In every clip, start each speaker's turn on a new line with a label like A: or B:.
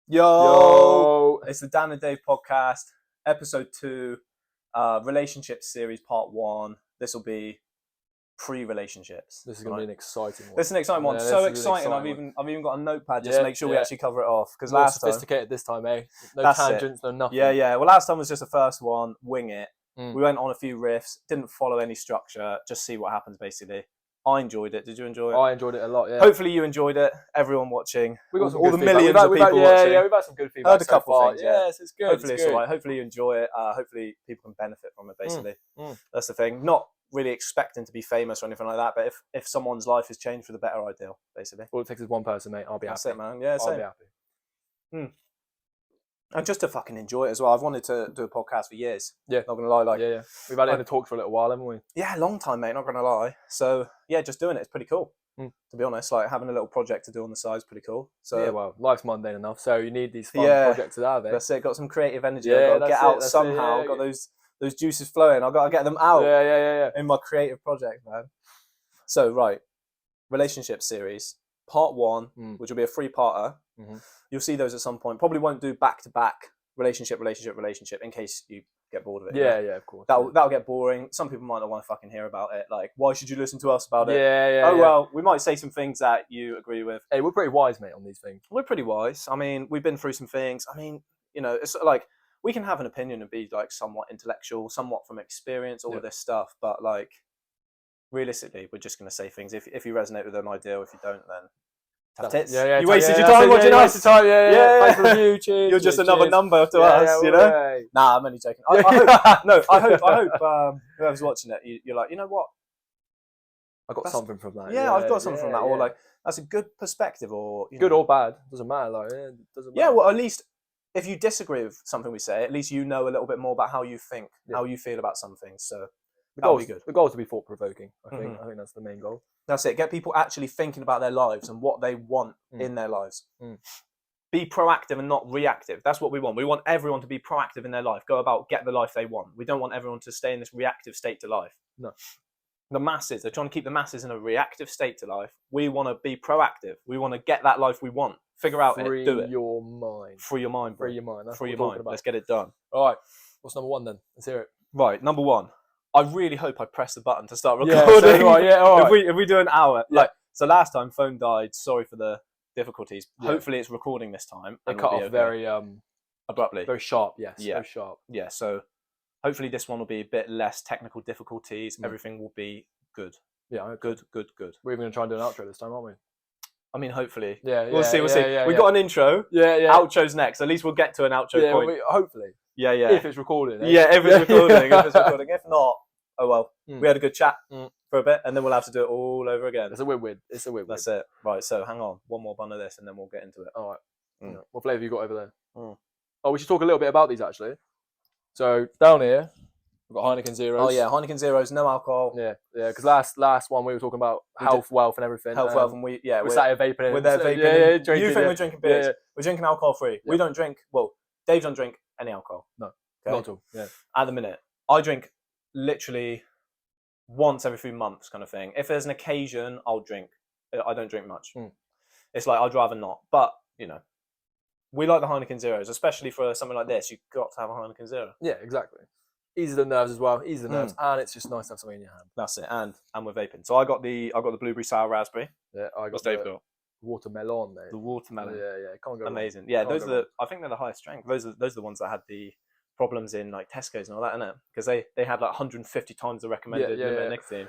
A: Yo, it's the Dan and Dave podcast, episode 2, relationship series, part 1. This will be pre-relationships.
B: This is going to be an exciting one.
A: This is an exciting one.
B: Yeah,
A: so
B: this is an
A: exciting.
B: exciting
A: I've even got a notepad just to make sure we actually cover it off. Because
B: More
A: last time,
B: sophisticated this time, eh? No
A: That's
B: tangents, no nothing.
A: yeah. Well, last time was just the first one. Wing it.
B: Mm.
A: We went on a few riffs. Didn't follow any structure. Just see what happens. Basically, I enjoyed it. Did you enjoy it?
B: I enjoyed it a lot. Yeah.
A: Hopefully, you enjoyed it. Everyone watching.
B: We got some
A: all
B: good
A: the
B: feedback.
A: millions of people watching.
B: Yeah, we've had some good feedback.
A: Heard a couple
B: so
A: things. Yeah.
B: Yes, it's good.
A: Hopefully it's
B: good.
A: all right. Hopefully you enjoy it. Hopefully people can benefit from it. Basically,
B: Mm.
A: That's the thing. Not really expecting to be famous or anything like that, but if someone's life has changed for the better, ideal. Basically,
B: All it takes is one person, mate. I'll be
A: that's
B: happy.
A: it, man. Yeah,
B: I'll
A: same.
B: be happy.
A: And just to fucking enjoy it as well. I've wanted to do a podcast for years.
B: Yeah.
A: Not gonna lie,
B: Yeah. We've had it in the talks for a little while, haven't we?
A: yeah, long time, mate. Not gonna lie. So yeah, just doing it. It's pretty cool. To be honest, like having a little project to do on the side is pretty cool. So
B: yeah, well, life's mundane enough, so you need these fun
A: Yeah.
B: projects to have, eh?
A: that's it. Got some creative energy.
B: Yeah,
A: I've got to
B: that's
A: get
B: it,
A: out
B: that's it,
A: somehow.
B: yeah.
A: Got those juices flowing. I've got to get them out.
B: Yeah.
A: In my creative project, man. So, right, relationship series, part 1, which will be a 3-parter.
B: Mhm.
A: You'll see those at some point. Probably won't do back-to-back relationship in case you get bored of it.
B: Yeah, of course.
A: That'll get boring. Some people might not want to fucking hear about it. Like, why should you listen to us about it?
B: Yeah.
A: Well, we might say some things that you agree with.
B: Hey, we're pretty wise, mate, on these things.
A: We're pretty wise. I mean, we've been through some things. I mean, it's like we can have an opinion and be like somewhat intellectual, somewhat from experience, all of this stuff. But like, realistically, we're just going to say things. If you resonate with them, ideal. If you don't, then tough tits.
B: Yeah.
A: You wasted your time watching us.
B: Yeah. Thanks for the review. Cheers.
A: You're just
B: cheers,
A: another
B: cheers.
A: number to
B: Yeah,
A: us, you know.
B: yeah.
A: Nah, I'm only joking. I hope whoever's watching it, you're like, you know what?
B: I got something from that.
A: Yeah, I've got something from that, or
B: yeah.
A: like that's a good perspective, or
B: good or bad, doesn't matter. Like, it doesn't matter.
A: Yeah, well, at least if you disagree with something we say, at least you know a little bit more about how you think, how you feel about some things. So that'll be good.
B: The goal is to be thought provoking. I think that's the main goal.
A: That's it. Get people actually thinking about their lives and what they want in their lives. Be proactive and not reactive. That's what we want. We want everyone to be proactive in their life. Go about, get the life they want. We don't want everyone to stay in this reactive state to life.
B: No.
A: The masses, they're trying to keep the masses in a reactive state to life. We want to be proactive. We want to get that life we want. Figure out it, do it.
B: Free your mind.
A: Free your mind, bro.
B: Free your mind. That's
A: Free
B: what
A: your
B: we're
A: mind.
B: talking about.
A: Let's get it done.
B: All right. What's number 1 then? Let's hear it.
A: Right, number 1. I really hope I press the button to start
B: Yeah,
A: recording.
B: so do I. Yeah, all right.
A: If we do an hour,
B: Yeah.
A: so last time phone died. Sorry for the difficulties.
B: Yeah.
A: Hopefully it's recording this time.
B: It
A: and
B: cut
A: we'll
B: off
A: be okay.
B: very
A: abruptly.
B: very sharp. Yes.
A: Yeah.
B: Very sharp.
A: Yeah. So hopefully this one will be a bit less technical difficulties. Everything will be good.
B: Yeah.
A: Good.
B: We're even going to try and do an outro this time, aren't we?
A: I mean, hopefully.
B: Yeah.
A: We'll see.
B: Yeah,
A: We've got an intro.
B: Yeah.
A: Outro's next. At least we'll get to an outro point.
B: Hopefully.
A: Yeah.
B: If it's recording. Eh?
A: Yeah. If it's recording. If it's recording. If not, oh well. We had a good chat for a bit, and then we'll have to do it all over again.
B: It's a win-win.
A: That's it. Right, so hang on. One more bun of this and then we'll get into it.
B: All right. Yeah. What flavour have you got over there?
A: Mm.
B: Oh, we should talk a little bit about these actually. So down here, we've got Heineken Zeros.
A: Oh yeah, Heineken Zeros, no alcohol.
B: Yeah. Because last one we were talking about health, wealth and everything.
A: Health, wealth, and we're
B: sat here vaping.
A: We're there vaping.
B: Yeah, drinking,
A: you think we're drinking beers.
B: Yeah.
A: We're drinking alcohol free. We don't drink, well, Dave don't drink any alcohol.
B: No,
A: okay?
B: not at all. Yeah.
A: At the minute. I drink literally once every few months kind of thing. If there's an occasion, I'll drink. I don't drink much. It's like, I'd rather not. But, we like the Heineken Zeros, especially for something like this. You've got to have a Heineken Zero.
B: Yeah, exactly. Easy the nerves as well. Easy the nerves, and it's just nice to have something in your hand.
A: That's it. And we're vaping. So I got the blueberry sour raspberry.
B: Yeah, I got
A: What's Dave got?
B: Watermelon, mate.
A: The watermelon.
B: Yeah. Can't go
A: amazing.
B: Wrong.
A: Yeah,
B: Can't
A: those
B: go
A: are
B: wrong.
A: I think they're the highest strength. Those are the ones that had the problems in like Tesco's and all that, innit? Because they had like 150 times the recommended limit of nicotine.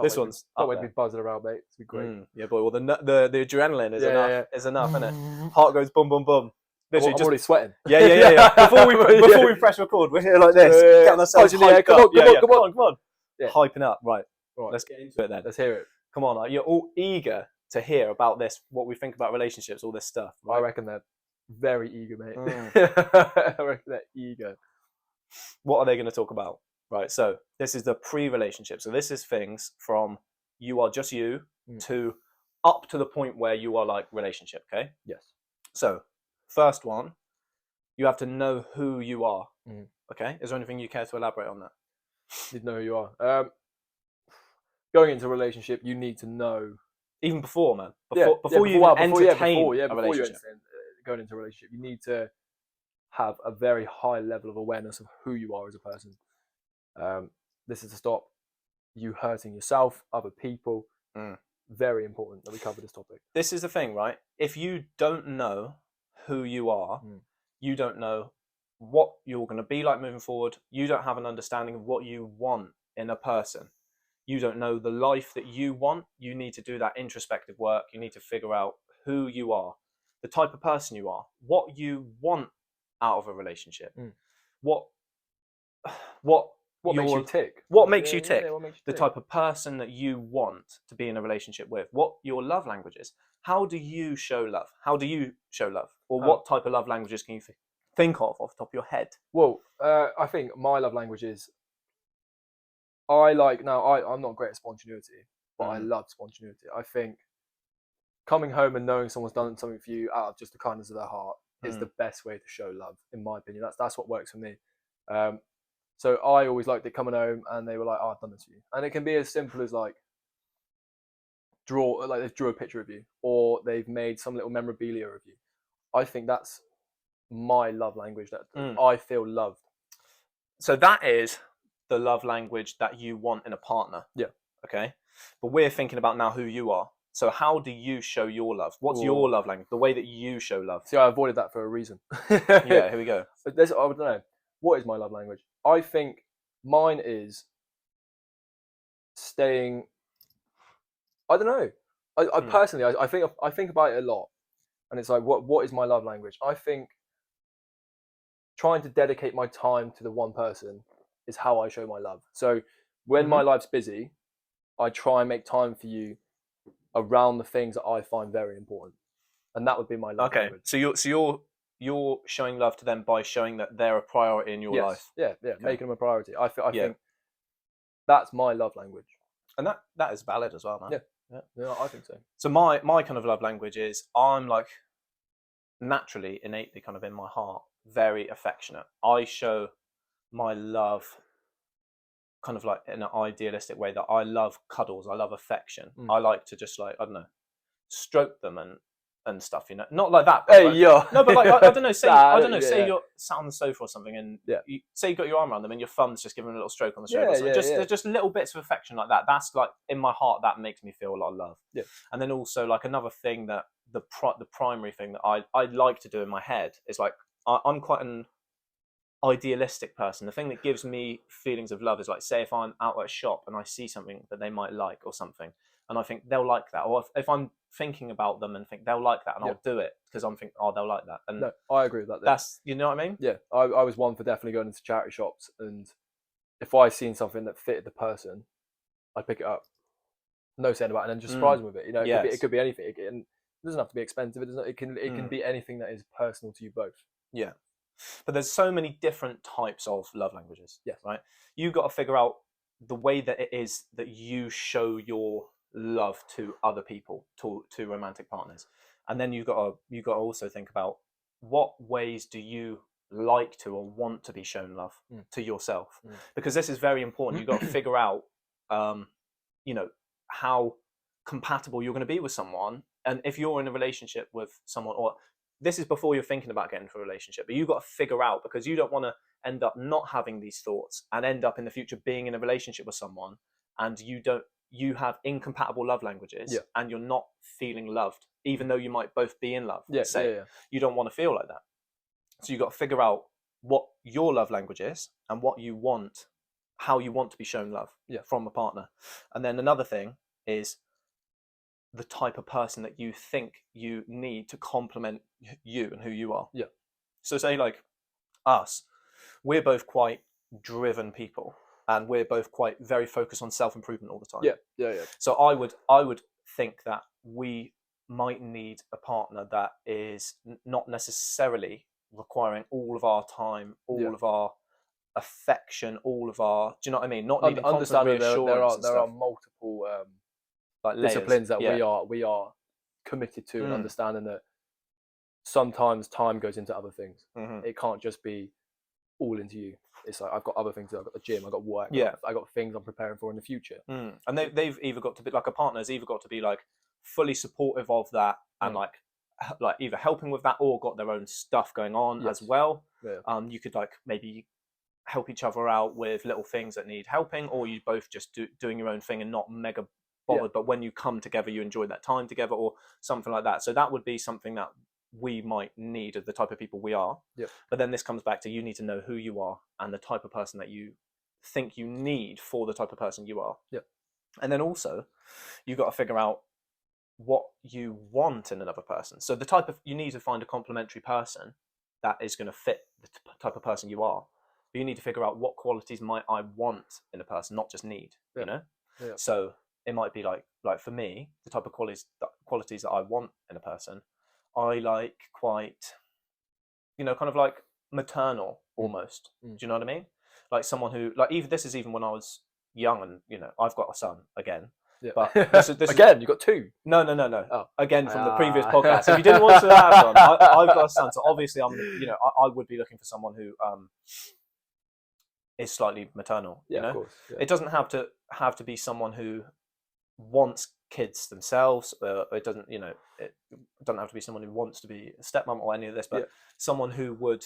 A: This one's
B: can't
A: up
B: wait to
A: there.
B: be buzzing around, mate. It's be great.
A: Yeah, boy. Well, the adrenaline is enough.
B: Yeah.
A: Is enough, innit? Heart goes boom, boom, boom.
B: I'm already sweating.
A: Yeah. Before we press record, we're here like this, getting ourselves hyped up. Come on.
B: Yeah.
A: Hyping up, right? Let's get into it then.
B: Let's hear it.
A: Come on, you're all eager to hear about this, what we think about relationships, all this stuff. Right?
B: I reckon they're very eager, mate. I reckon they're eager.
A: What are they going to talk about? Right, so this is the pre-relationship. So this is things from you are just you to up to the point where you are like relationship, okay?
B: Yes.
A: So first one, you have to know who you are, okay? Is there anything you care to elaborate on that?
B: You know who you are. Going into a relationship, you need to know.
A: Even before, man.
B: Before you
A: entertain a
B: relationship. going into a relationship, you need to have a very high level of awareness of who you are as a person. This is to stop you hurting yourself, other people. Very important that we cover this topic.
A: This is the thing, right? If you don't know who you are, you don't know what you're going to be like moving forward. You don't have an understanding of what you want in a person. You don't know the life that you want. You need to do that introspective work. You need to figure out who you are, the type of person you are, what you want out of a relationship, what
B: makes you tick?
A: What makes you tick?
B: What makes you
A: the
B: tick?
A: type of person that you want to be in a relationship with, what your love language is. How do you show love? How do you show love? Or what type of love languages can you think of off the top of your head?
B: Well, I think my love language is, I'm not great at spontaneity, but I love spontaneity. I think coming home and knowing someone's done something for you out of just the kindness of their heart is the best way to show love, in my opinion. That's what works for me. So I always liked it coming home and they were like, "Oh, I've done this for you," and it can be as simple as like they've drew a picture of you, or they've made some little memorabilia of you. I think that's my love language. That I feel loved.
A: So that is the love language that you want in a partner.
B: Yeah.
A: Okay. But we're thinking about now who you are. So how do you show your love? What's your love language? The way that you show love.
B: See, I avoided that for a reason.
A: Yeah, here we go.
B: I don't know. What is my love language? I think mine is staying. I don't know. I personally, I think about it a lot, and it's like, what is my love language? I think trying to dedicate my time to the one person is how I show my love. So when my life's busy, I try and make time for you around the things that I find very important, and that would be my love language.
A: So you're showing love to them by showing that they're a priority in your life.
B: Yeah, okay. Making them a priority. I think that's my love language,
A: and that is valid as well, man.
B: Yeah, I think so.
A: So my kind of love language is, I'm like naturally, innately, kind of in my heart, very affectionate. I show my love kind of like in an idealistic way, that I love cuddles, I love affection. I like to just like, I don't know, stroke them and stuff, you know, not like that.
B: Hey, yo.
A: No, but like I don't know, say say you're sat on the sofa or something, and you say you got your arm around them, and your thumb's just giving them a little stroke on the shoulder. There's just little bits of affection like that. That's like in my heart, that makes me feel a lot of love. Yeah. And then also like another thing that the primary thing that I like to do in my head is like, I'm quite an idealistic person. The thing that gives me feelings of love is like, say if I'm out at a shop and I see something that they might like or something, and I think they'll like that, or if I'm thinking about them and think they'll like that, and I'll do it because I'm thinking, oh, they'll like that. And
B: no, I agree with that.
A: That's, you know what I mean?
B: Yeah, I was one for definitely going into charity shops, and if I seen something that fitted the person, I'd pick it up. No saying about it, and then just surprise them with it. You know, it could be anything. It doesn't have to be expensive. It can be anything that is personal to you both.
A: Yeah. But there's so many different types of love languages.
B: Yes.
A: Right? You've got to figure out the way that it is that you show your love to other people, to romantic partners. And then you've got to also think about what ways do you like to or want to be shown love to yourself. Because this is very important. You've got to figure out you know, how compatible you're going to be with someone. And if you're in a relationship with someone, or this is before you're thinking about getting into a relationship, but you've got to figure out, because you don't want to end up not having these thoughts and end up in the future being in a relationship with someone and you have incompatible love languages and you're not feeling loved, even though you might both be in love. You don't want to feel like that. So you've got to figure out what your love language is and what you want, how you want to be shown love from a partner. And then another thing is the type of person that you think you need to complement you and who you are. Yeah. So say like us, we're both quite driven people, and we're both quite very focused on self-improvement all the time. Yeah. So I would think that we might need a partner that is not necessarily requiring all of our time, all of our affection, all of our, do you know what I mean? Not needing constant reassurance.
B: There are multiple like disciplines that we are committed to, and understanding that sometimes time goes into other things. It can't just be all into you. It's like, I've got other things. I've got the gym, I've got work, I've got things I'm preparing for in the future.
A: And they've either got to be like, a partner's either got to be like fully supportive of that and like like either helping with that or got their own stuff going on as well.
B: Yeah.
A: You could like maybe help each other out with little things that need helping, or you both just doing your own thing and not mega bothered. But when you come together, you enjoy that time together, or something like that. So that would be something that we might need of the type of people we are.
B: Yep.
A: But then this comes back to you need to know who you are and the type of person that you think you need for the type of person you are.
B: Yep.
A: And then also, you got to figure out what you want in another person. So the type of you need to find a complementary person that is going to fit the type of person you are. But you need to figure out what qualities might I want in a person, not just need.
B: Yeah.
A: You know.
B: Yeah.
A: So it might be like for me, the type of qualities that I want in a person. I like quite, kind of like maternal almost. Do you know what I mean? Like someone who, like, even this is even when I was young, and I've got a son again.
B: Yeah.
A: But this
B: again, you got two.
A: No.
B: Oh.
A: Again, from the previous podcast. If you didn't want to have one, I've got a son, so obviously I would be looking for someone who is slightly maternal.
B: Yeah, of course. Yeah.
A: It doesn't have to be someone who wants kids themselves. It doesn't, it doesn't have to be someone who wants to be a stepmom or any of this, but someone who would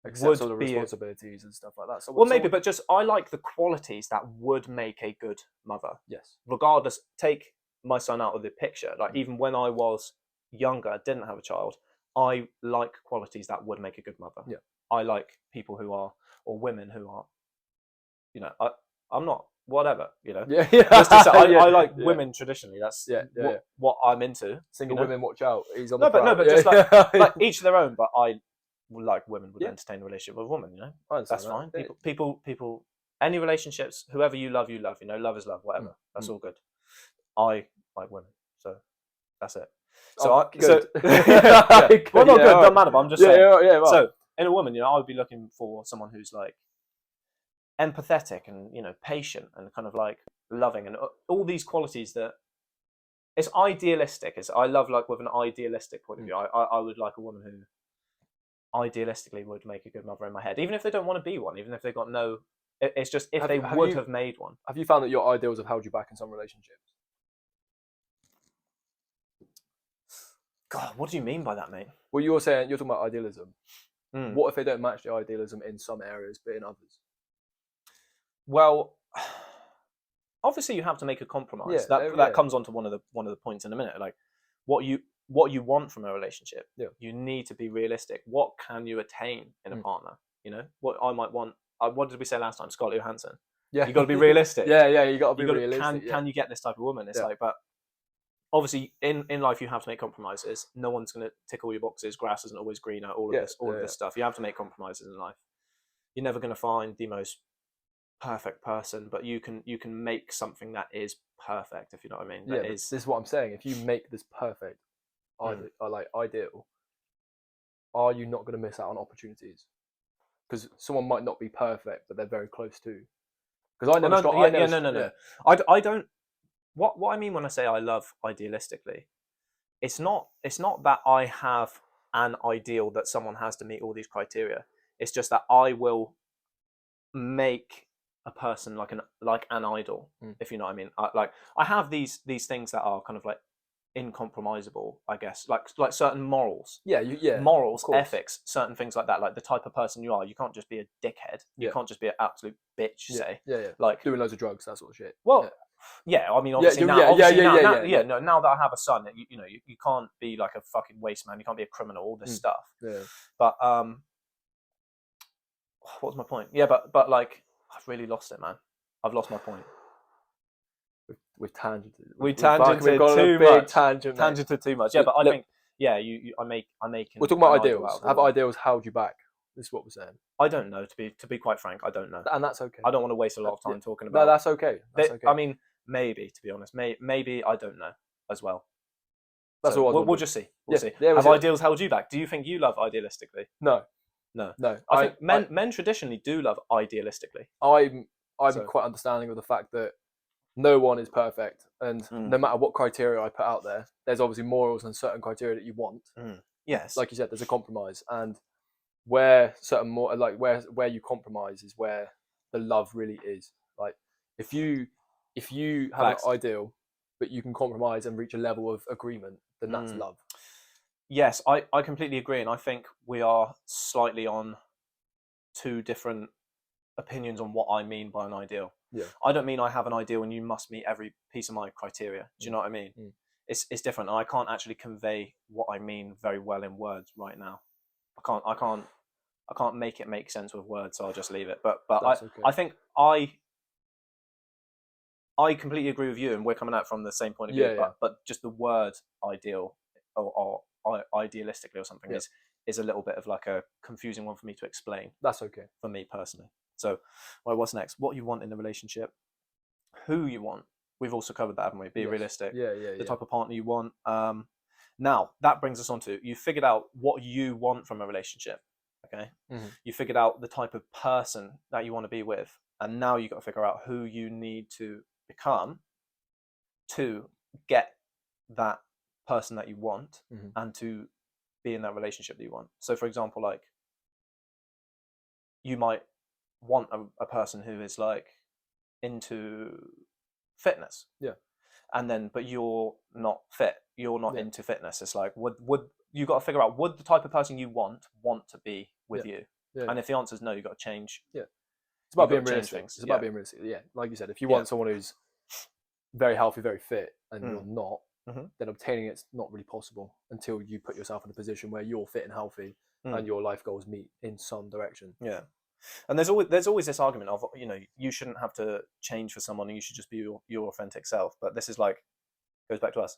B: accept all the responsibilities and stuff like that. So
A: maybe, but just I like the qualities that would make a good mother.
B: Yes.
A: Regardless, take my son out of the picture. Like even when I was younger, didn't have a child, I like qualities that would make a good mother.
B: Yeah.
A: I like people who are, or women who are, I'm not. Whatever,
B: Yeah.
A: I like women traditionally. That's what I'm into.
B: Single women, watch out. He's on
A: no,
B: the
A: but just like each of their own. But I like women would
B: Yeah.
A: entertain a relationship with a woman.
B: That's
A: fine. People, any relationships, whoever you love, love is love. Whatever. That's all good. I like women, so that's it. So
B: good.
A: Well, not good. Doesn't matter. But I'm just saying.
B: Well.
A: So in a woman, I would be looking for someone who's like empathetic and patient and kind of like loving and all these qualities that it's idealistic. I love like with an idealistic point of view. I would like a woman who idealistically would make a good mother in my head, even if they don't want to be one, even if they've got no. It's just if they would have made one.
B: Have you found that your ideals have held you back in some relationships?
A: God, what do you mean by that, mate?
B: Well, you're talking about idealism.
A: Mm.
B: What if they don't match the idealism in some areas, but in others?
A: Well, obviously you have to make a compromise. That comes on to one of the points in a minute. Like what you want from a relationship.
B: Yeah.
A: You need to be realistic. What can you attain in a partner? What I might want. What did we say last time? Scarlett Johansson.
B: Yeah.
A: You got to be realistic.
B: Yeah, you got to be realistic.
A: Can you get this type of woman? It's like, but obviously in life you have to make compromises. No one's going to tick all your boxes. Grass isn't always greener. All of this stuff. You have to make compromises in life. You're never going to find the most perfect person, but you can make something that is perfect, if you know what I mean.
B: This is what I'm saying. If you make this perfect, ideal, are you not going to miss out on opportunities? Because someone might not be perfect, but they're very close to. Because I don't. What I mean when I say I love idealistically, it's not that I have an ideal that someone has to meet all these criteria. It's just that I will make a person like an idol, if you know what I mean. I have these things that are kind of like incompromisable, I guess, like certain morals. Morals, ethics, certain things like that. Like the type of person you are, you can't just be a dickhead. You can't just be an absolute bitch. Like doing loads of drugs, that sort of shit.
A: Well, I mean, obviously now that I have a son, you can't be like a fucking waste man. You can't be a criminal. All this stuff.
B: Yeah.
A: But what was my point? Yeah, but like I've really lost it, man. I've lost my point.
B: We've tangented.
A: We've tangented too much. Tangented too much. Yeah, but I think I make.
B: We're talking about ideals. Have ideals held you back? This is what we're saying.
A: I don't know. To be quite frank, I don't know.
B: And that's okay.
A: I don't want to waste a lot of time talking about.
B: No, that's okay.
A: I mean, maybe, to be honest, maybe I don't know as well.
B: That's all.
A: We'll just see. We'll see. Have ideals held you back? Do you think you love idealistically?
B: No.
A: I think men traditionally do love idealistically.
B: I'm quite understanding of the fact that no one is perfect, and no matter what criteria I put out there, there's obviously morals and certain criteria that you want.
A: Yes,
B: like you said, there's a compromise, and where certain more like where you compromise is where the love really is. Like if you have an ideal, but you can compromise and reach a level of agreement, then that's love.
A: yes, I completely agree, and I think we are slightly on two different opinions on what I mean by an ideal.
B: Yeah.
A: I don't mean I have an ideal and you must meet every piece of my criteria. Do you know what I mean? It's different, and I can't actually convey what I mean very well in words right now. I can't make it make sense with words, so I'll just leave it. But
B: That's okay.
A: I think I completely agree with you, and we're coming out from the same point of view.
B: Yeah,
A: But just the word ideal or idealistically or something is a little bit of like a confusing one for me to explain.
B: That's okay.
A: For me personally. So, well, what's next? What you want in a relationship, who you want. We've also covered that, haven't we? Be realistic.
B: Yeah.
A: The type of partner you want. Now that brings us on to, you figured out what you want from a relationship. Okay. You figured out the type of person that you want to be with, and now you got to figure out who you need to become to get that person that you want and to be in that relationship that you want. So, for example, like you might want a person who is like into fitness, and then but you're not fit, you're not into fitness. It's like would you got to figure out, would the type of person you want to be with you? And if the answer is no, you got to change.
B: It's about being realistic. It's about being realistic. Like you said, if you want someone who's very healthy, very fit, and you're not, then obtaining it's not really possible until you put yourself in a position where you're fit and healthy and your life goals meet in some direction.
A: And there's always this argument of, you know, you shouldn't have to change for someone and you should just be your authentic self. But this is like, goes back to us.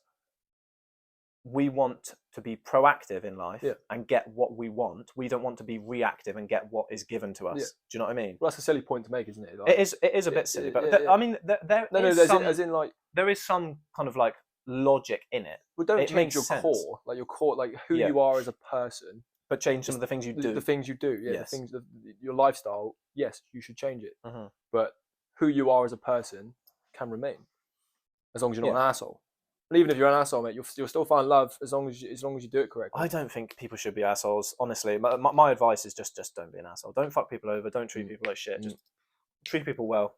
A: We want to be proactive in life and get what we want. We don't want to be reactive and get what is given to us. Do you know what I mean?
B: Well, that's a silly point to make, isn't it?
A: Like, it is a bit silly, but I mean, there is some kind of like logic in it.
B: Well, don't change your core, like who you are as a person.
A: But change some of the things you do.
B: The things you do, the things, your lifestyle. Yes, you should change it. But who you are as a person can remain, as long as you're not an asshole. And even if you're an asshole, mate, you'll still find love as long as you do it correctly.
A: I don't think people should be assholes, honestly. My advice is just don't be an asshole. Don't fuck people over. Don't treat people like shit. Just treat people well,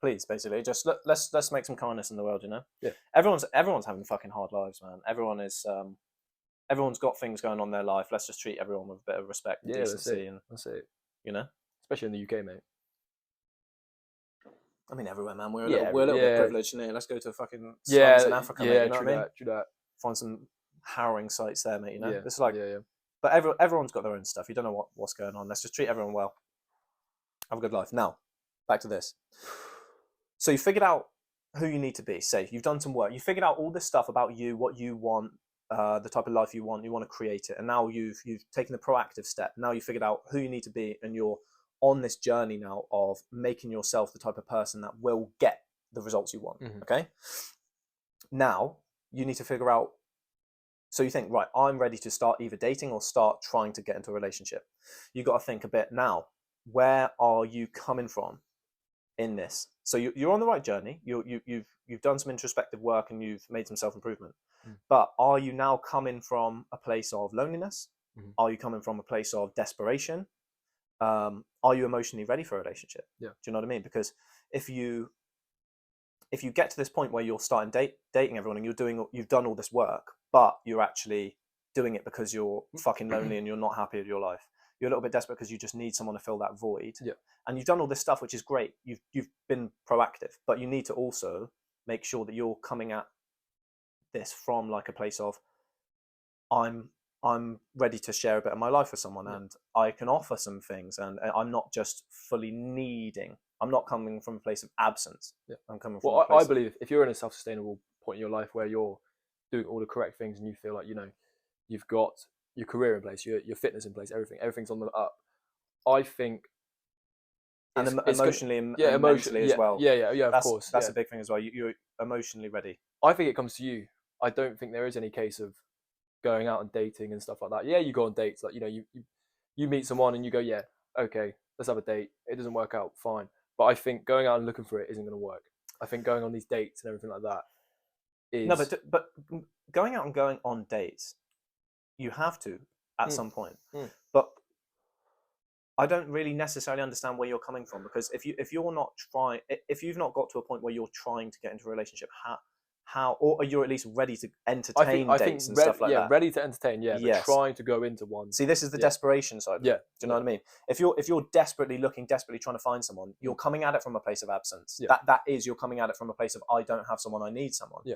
A: please. Basically, just let's make some kindness in the world. You know.
B: Yeah.
A: Everyone's having fucking hard lives, man. Everyone's got things going on in their life. Let's just treat everyone with a bit of respect and decency.
B: That's it.
A: You know,
B: especially in the UK, mate.
A: I mean, everywhere, man. We're a little bit privileged, innit? Let's go to fucking slums in Africa, mate. You know what I mean?
B: True that.
A: Find some harrowing sights there, mate. You know, it's like, but everyone's got their own stuff. You don't know what's going on. Let's just treat everyone well. Have a good life. Now, back to this. So you figured out who you need to be. Say you've done some work. You figured out all this stuff about you, what you want, the type of life you want. You want to create it, and now you've taken the proactive step. Now you figured out who you need to be, and you're on this journey now of making yourself the type of person that will get the results you want. Okay. Now you need to figure out. So you think, right, I'm ready to start either dating or start trying to get into a relationship. You got to think a bit now. Where are you coming from in this? So you're on the right journey. You've done some introspective work and you've made some self-improvement. But are you now coming from a place of loneliness? Are you coming from a place of desperation? Are you emotionally ready for a relationship? Do you know what I mean? Because if you get to this point where you're starting dating everyone and you've done all this work, but you're actually doing it because you're fucking lonely and you're not happy with your life, you're a little bit desperate because you just need someone to fill that void. And you've done all this stuff, which is great. You've been proactive, but you need to also make sure that you're coming at this from like a place of, I'm ready to share a bit of my life with someone and I can offer some things and I'm not just fully needing. I'm not coming from a place of absence. I'm coming from
B: I believe if you're in a self-sustainable point in your life where you're doing all the correct things and you feel like, you know, you've got your career in place, your fitness in place, everything's on the up, I think.
A: And emotionally and mentally as well.
B: Of course.
A: That's a big thing as well. You're emotionally ready.
B: I think it comes to you. I don't think there is any case of going out and dating and stuff like that. Yeah, you go on dates, like, you know, you meet someone and you go, yeah, okay, let's have a date. It doesn't work out, fine. But I think going out and looking for it isn't going to work. I think going on these dates and everything like that is...
A: No, but going out and going on dates, you have to at some point. But I don't really necessarily understand where you're coming from, because if you've not got to a point where you're trying to get into a relationship, or are you at least ready to entertain
B: I think
A: dates and stuff like that?
B: ready to entertain, but
A: Yes.
B: trying to go into one.
A: See, this is the desperation side of it.
B: Yeah.
A: Do you know what I mean? If you're desperately trying to find someone, you're coming at it from a place of absence.
B: Yeah.
A: That is, you're coming at it from a place of, I don't have someone, I need someone.
B: Yeah.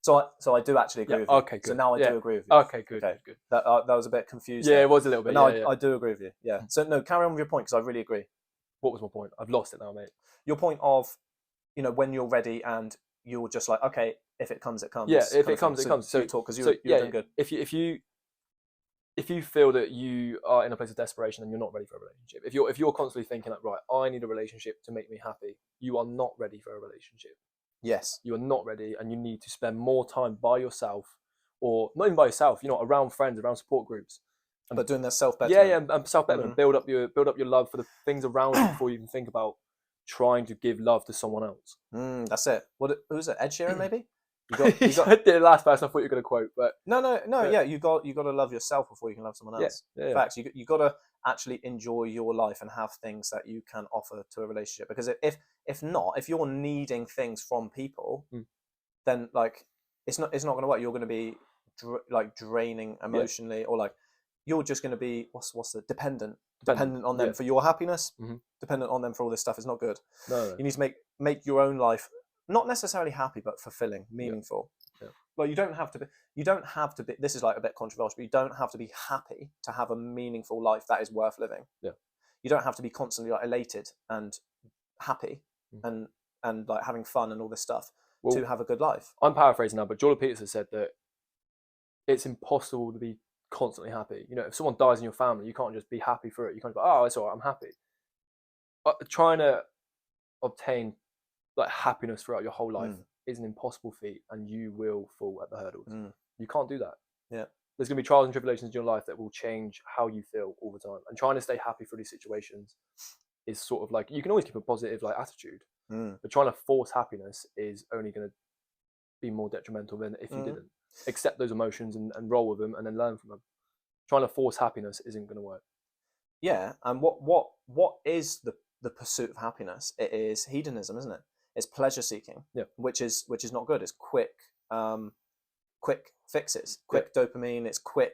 A: So I do actually agree with you.
B: Okay, good.
A: So now I do agree with you.
B: Okay, good. Good.
A: That was a bit confusing.
B: Yeah, it was a little bit.
A: But no, I do agree with you. Yeah. So no, carry on with your point, because I really agree.
B: What was my point? I've lost it now, mate.
A: Your point of, when you're ready and you're just like, okay, if it comes, it comes.
B: Yeah, if it comes, it comes.
A: So you talk, because you're doing good.
B: If you feel that you are in a place of desperation and you're not ready for a relationship, if you're constantly thinking like, right, I need a relationship to make me happy, you are not ready for a relationship.
A: Yes.
B: You are not ready, and you need to spend more time by yourself, or not even by yourself, around friends, around support groups.
A: But doing that self-betterment.
B: Yeah, and self-betterment. Build up your love for the things around you before you even think about trying to give love to someone else.
A: That's it. Who's it? Ed Sheeran, maybe?
B: You got the last person I thought you were going to quote, but
A: no. Yeah, you got to love yourself before you can love someone else.
B: Yeah.
A: Facts. You got to actually enjoy your life and have things that you can offer to a relationship. Because if not, if you're needing things from people, then like it's not going to work. You're going to be draining emotionally, or like you're just going to be what's the dependent on them for your happiness, dependent on them for all this stuff. Is not good.
B: No.
A: You need to make your own life not necessarily happy, but fulfilling, meaningful.
B: Yeah.
A: Like you don't have to be. This is like a bit controversial, but you don't have to be happy to have a meaningful life that is worth living.
B: Yeah.
A: You don't have to be constantly like elated and happy and like having fun and all this stuff to have a good life.
B: I'm paraphrasing now, but Jordan Peterson said that it's impossible to be constantly happy. If someone dies in your family, you can't just be happy for it. You can't go, oh, it's all right, I'm happy. Trying to obtain like happiness throughout your whole life is an impossible feat, and you will fall at the hurdles. You can't do that.
A: Yeah.
B: There's going to be trials and tribulations in your life that will change how you feel all the time. And trying to stay happy through these situations is sort of like, you can always keep a positive like attitude, but trying to force happiness is only going to be more detrimental than if you didn't accept those emotions and roll with them and then learn from them. Trying to force happiness isn't going to work.
A: Yeah, and what is the pursuit of happiness? It is hedonism, isn't it? It's pleasure seeking, which is not good. It's quick fixes, quick dopamine. It's quick.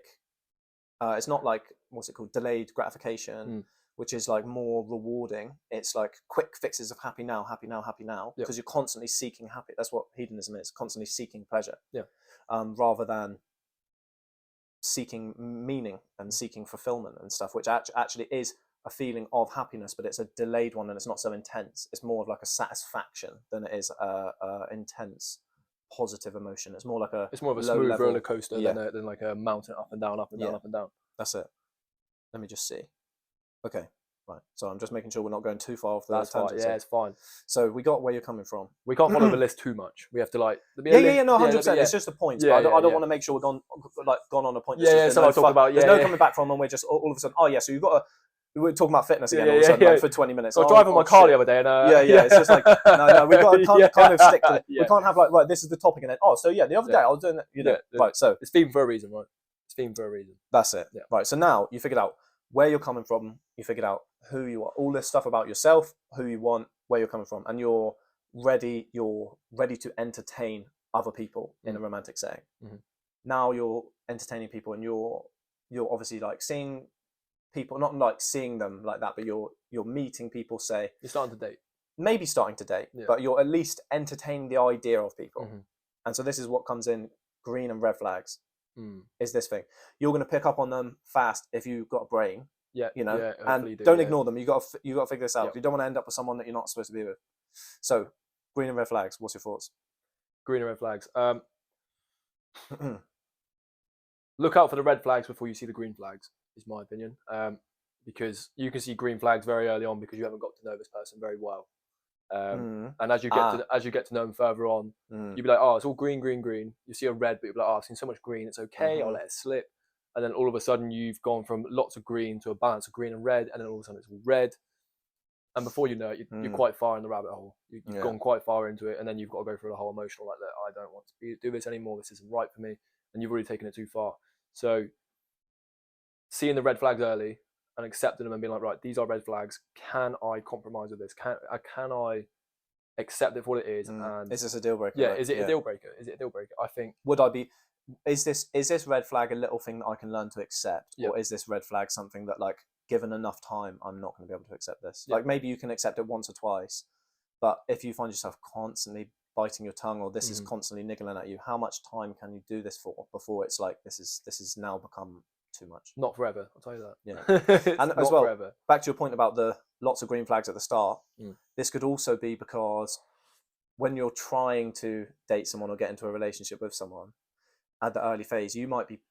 A: It's not like what's it called, delayed gratification, which is like more rewarding. It's like quick fixes of happy now, because you're constantly seeking happy. That's what hedonism is: constantly seeking pleasure, rather than seeking meaning and seeking fulfillment and stuff, which actually is a feeling of happiness, but it's a delayed one and it's not so intense. It's more of like a satisfaction than it is a intense positive emotion. It's more of a
B: smooth roller coaster than like a mountain up and down, up and down, up and down.
A: That's it. Let me just see. Okay, right. So I'm just making sure we're not going too far off the
B: tangent. Yeah, it's fine.
A: So we got where you're coming from.
B: We can't follow the list too much. We have to like
A: no, 100%. It's just a point. I don't want to make sure we're gone on a point.
B: So I talk about
A: there's no coming back from, and we're just all of a sudden. Oh yeah, so you've got to. We're talking about fitness again all of a sudden, like, for 20 minutes.
B: I was driving my car the other day, and
A: it's just like no, we've got to kind of stick to it. We can't have like, right, this is the topic, and then the other day I was doing that. Right, so
B: it's themed for a reason, right? It's themed for a reason.
A: That's it. Yeah. Right. So now you figured out where you're coming from. You figured out who you are. All this stuff about yourself, who you want, where you're coming from, and you're ready. You're ready to entertain other people in a romantic setting. Now you're entertaining people, and you're obviously like seeing people, not like seeing them like that, but you're meeting people. Say
B: you're starting to date,
A: maybe starting to date, but you're at least entertaining the idea of people. And so this is what comes in green and red flags. Is this thing you're going to pick up on them fast if you've got a brain, and don't ignore them. You got to figure this out. You don't want to end up with someone that you're not supposed to be with. So green and red flags, what's your thoughts?
B: Green and red flags. Look out for the red flags before you see the green flags, is my opinion. Because you can see green flags very early on because you haven't got to know this person very well. And as you get to know them further on, you'll be like, oh, it's all green. You see a red, but you'll be like, oh, I've seen so much green, it's okay, I'll let it slip. And then all of a sudden you've gone from lots of green to a balance of green and red, and then all of a sudden it's all red. And before you know it, you're quite far in the rabbit hole. You've gone quite far into it, and then you've got to go through the whole emotional, like, I don't want to do this anymore, this isn't right for me, and you've already taken it too far. So seeing the red flags early and accepting them and being like, right, these are red flags. Can I compromise with this? Can I accept it for what it is, and
A: is this a deal breaker?
B: yeah, is it a deal breaker? Is it a deal breaker? I think.
A: Would I be? Is this red flag a little thing that I can learn to accept,
B: Yeah.
A: or is this red flag something that, like, given enough time, I'm not going to be able to accept this?
B: Yeah.
A: Like, maybe you can accept it once or twice, but if you find yourself constantly biting your tongue, or this is constantly niggling at you, how much time can you do this for before it's like this is now become too much?
B: Not forever, I'll tell you that.
A: Yeah. And as well,
B: forever.
A: back to your point about the lots of green flags at the start,
B: Mm.
A: this could also be because when you're trying to date someone or get into a relationship with someone at the early phase, you might be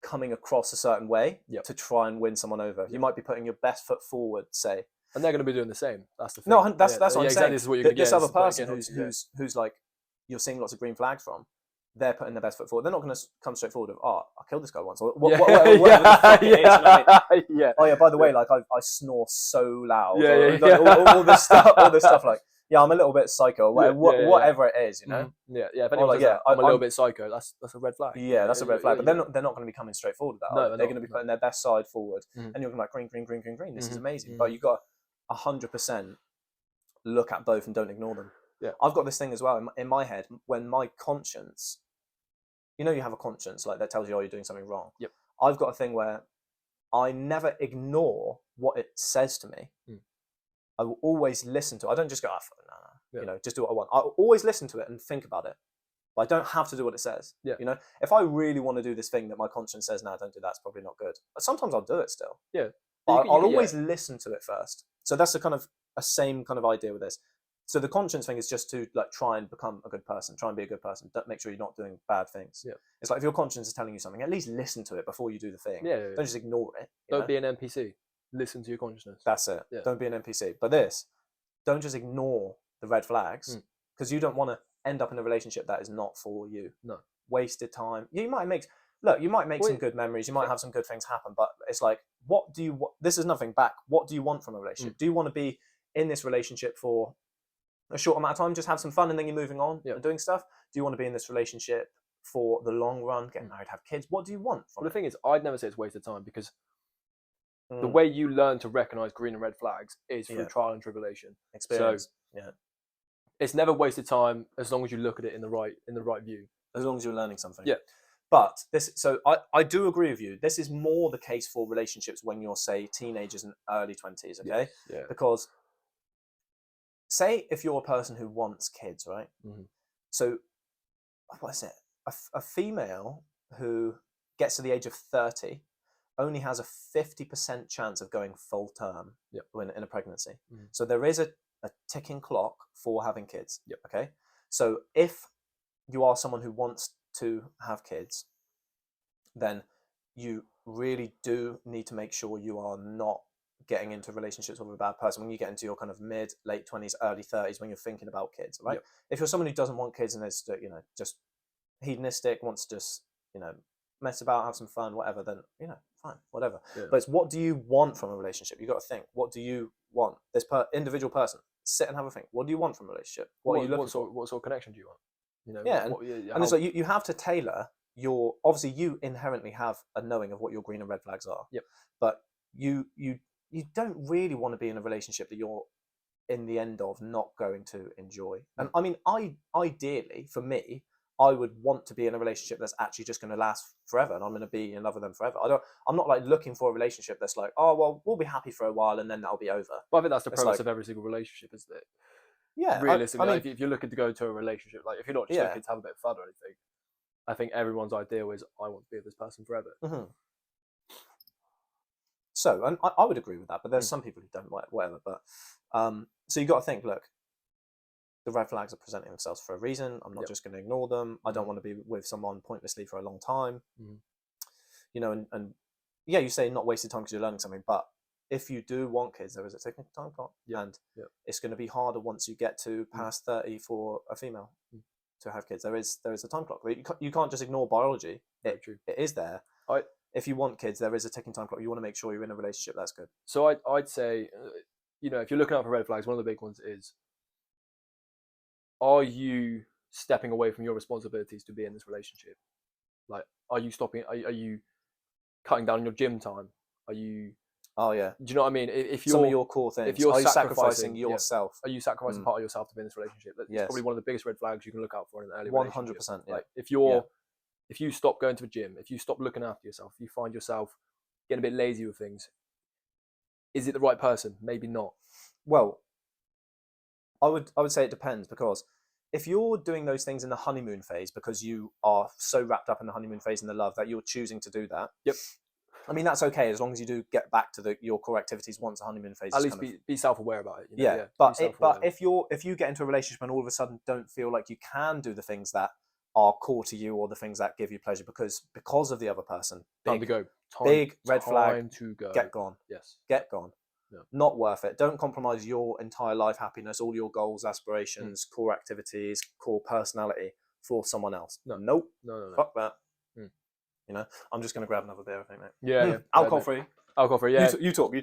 A: coming across a certain way to try and win someone over. You might be putting your best foot forward, say.
B: And they're going to be doing the same. That's the thing.
A: No, that's what I'm saying.
B: This is what you're
A: this other person who's like, you're seeing lots of green flags from, they're putting their best foot forward. They're not going to come straight forward with, oh, I killed this guy once, or whatever the fuck it is, you know what I mean?
B: Yeah.
A: Oh yeah, by the way, like I snore so loud.
B: Yeah.
A: All this stuff, like, yeah, I'm a little bit psycho, whatever it is, you know.
B: Yeah. If anyone says I'm a little bit psycho, that's a red flag.
A: Yeah, that's a red flag. But they're not going to be coming straight forward with that.
B: No,
A: they're going to be putting their best side forward, and you're going to be like, green. This is amazing. But you got 100% look at both and don't ignore them.
B: Yeah,
A: I've got this thing as well in my head when my conscience, you know, you have a conscience like that tells you, oh, you're doing something wrong.
B: Yep.
A: I've got a thing where I never ignore what it says to me. I will always listen to it. I don't just go, no, you know, just do what I want. I will always listen to it and think about it. But I don't have to do what it says.
B: Yeah.
A: You know, if I really want to do this thing that my conscience says, no, don't do that, it's probably not good. But sometimes I'll do it still.
B: Yeah.
A: I'll always listen to it first. So that's a same kind of idea with this. So the conscience thing is just to like try and become a good person, try and be a good person. Don't make sure you're not doing bad things.
B: Yeah.
A: It's like if your conscience is telling you something, at least listen to it before you do the thing.
B: Yeah.
A: Don't just ignore it.
B: Don't be an NPC. Listen to your consciousness.
A: That's it.
B: Yeah.
A: Don't be an NPC. But don't just ignore the red flags, because you don't want to end up in a relationship that is not for you.
B: No.
A: Wasted time. You might make some good memories. You might have some good things happen, but it's like, this is nothing back. What do you want from a relationship? Do you want to be in this relationship for a short amount of time, just have some fun, and then you're moving on and doing stuff? Do you want to be in this relationship for the long run, get married, have kids? What do you want from it?
B: The thing is, I'd never say it's wasted time, because the way you learn to recognize green and red flags is through trial and tribulation.
A: Experience.
B: So, it's never wasted time as long as you look at it in the right view.
A: As long as you're learning something.
B: Yeah.
A: But I do agree with you. This is more the case for relationships when you're, say, teenagers and early 20s, okay?
B: Yeah.
A: Because say if you're a person who wants kids, right? So what is it? A female who gets to the age of 30 only has a 50% chance of going full term in a pregnancy. So there is a ticking clock for having kids. Okay. So if you are someone who wants to have kids, then you really do need to make sure you are not getting into relationships with a bad person when you get into your kind of late 20s, early 30s, when you're thinking about kids, right? If you're someone who doesn't want kids and is, you know, just hedonistic, wants to just, you know, mess about, have some fun, whatever, then, you know, fine, whatever. But it's, what do you want from a relationship? You got to think, what do you want? This individual person, sit and have a think. What do you want from a relationship? What are you looking for?
B: What sort of connection do you want? You know,
A: and it's like you have to tailor your, obviously you inherently have a knowing of what your green and red flags are. But you don't really want to be in a relationship that you're in the end of not going to enjoy. And I mean, ideally for me, I would want to be in a relationship that's actually just going to last forever, and I'm going to be in love with them forever. I'm not like looking for a relationship that's like, oh well, we'll be happy for a while and then that'll be over.
B: But I think that's the premise of every single relationship, isn't it?
A: Yeah.
B: Realistically, like, if you're looking to go into a relationship, like if you're not just looking to have a bit of fun or anything, I think everyone's ideal is, I want to be with this person forever.
A: So, and I would agree with that, but there's some people who don't, whatever. But so you got to think, look, the red flags are presenting themselves for a reason. I'm not just going to ignore them. I don't want to be with someone pointlessly for a long time. You know, and yeah, you say not wasted time because you're learning something, but if you do want kids, there is a ticking time clock, and it's going to be harder once you get to past 30 for a female to have kids. There is a time clock. You can't just ignore biology. It is there. If you want kids, there is a ticking time clock. You want to make sure you're in a relationship that's good.
B: So I'd say, you know, if you're looking out for red flags, one of the big ones is, are you stepping away from your responsibilities to be in this relationship? Like, are you stopping? Are you cutting down on your gym time? Are you
A: Oh yeah.
B: Do you know what I mean? If
A: Some of
B: you're
A: your core things.
B: if you're
A: Are you
B: sacrificing
A: yourself?
B: are you sacrificing
A: Mm.
B: part of yourself to be in this relationship? That's
A: Yes.
B: probably one of the biggest red flags you can look out for in an early
A: 100%.
B: relationship.
A: Yeah.
B: Like if you stop going to the gym, if you stop looking after yourself, if you find yourself getting a bit lazy with things, is it the right person? Maybe not.
A: Well, I would say it depends, because if you're doing those things in the honeymoon phase because you are so wrapped up in the honeymoon phase and the love that you're choosing to do that.
B: Yep.
A: I mean, that's okay as long as you do get back to your core activities once the honeymoon phase.
B: At
A: is
B: least
A: kind of,
B: be self-aware about it. You know?
A: yeah.
B: Yeah.
A: But if you get into a relationship and all of a sudden don't feel like you can do the things that are core to you or the things that give you pleasure because of the other person,
B: time to go.
A: Big red flag.
B: Time to go.
A: Get gone.
B: Yes.
A: Get gone.
B: Yeah.
A: Not worth it. Don't compromise your entire life happiness, all your goals, aspirations, core activities, core personality for someone else.
B: No.
A: Nope.
B: No.
A: Fuck that. You know, I'm just going to grab another beer, I think, mate.
B: Yeah.
A: Alcohol free.
B: Alcohol free. Yeah.
A: You talk.
B: Well,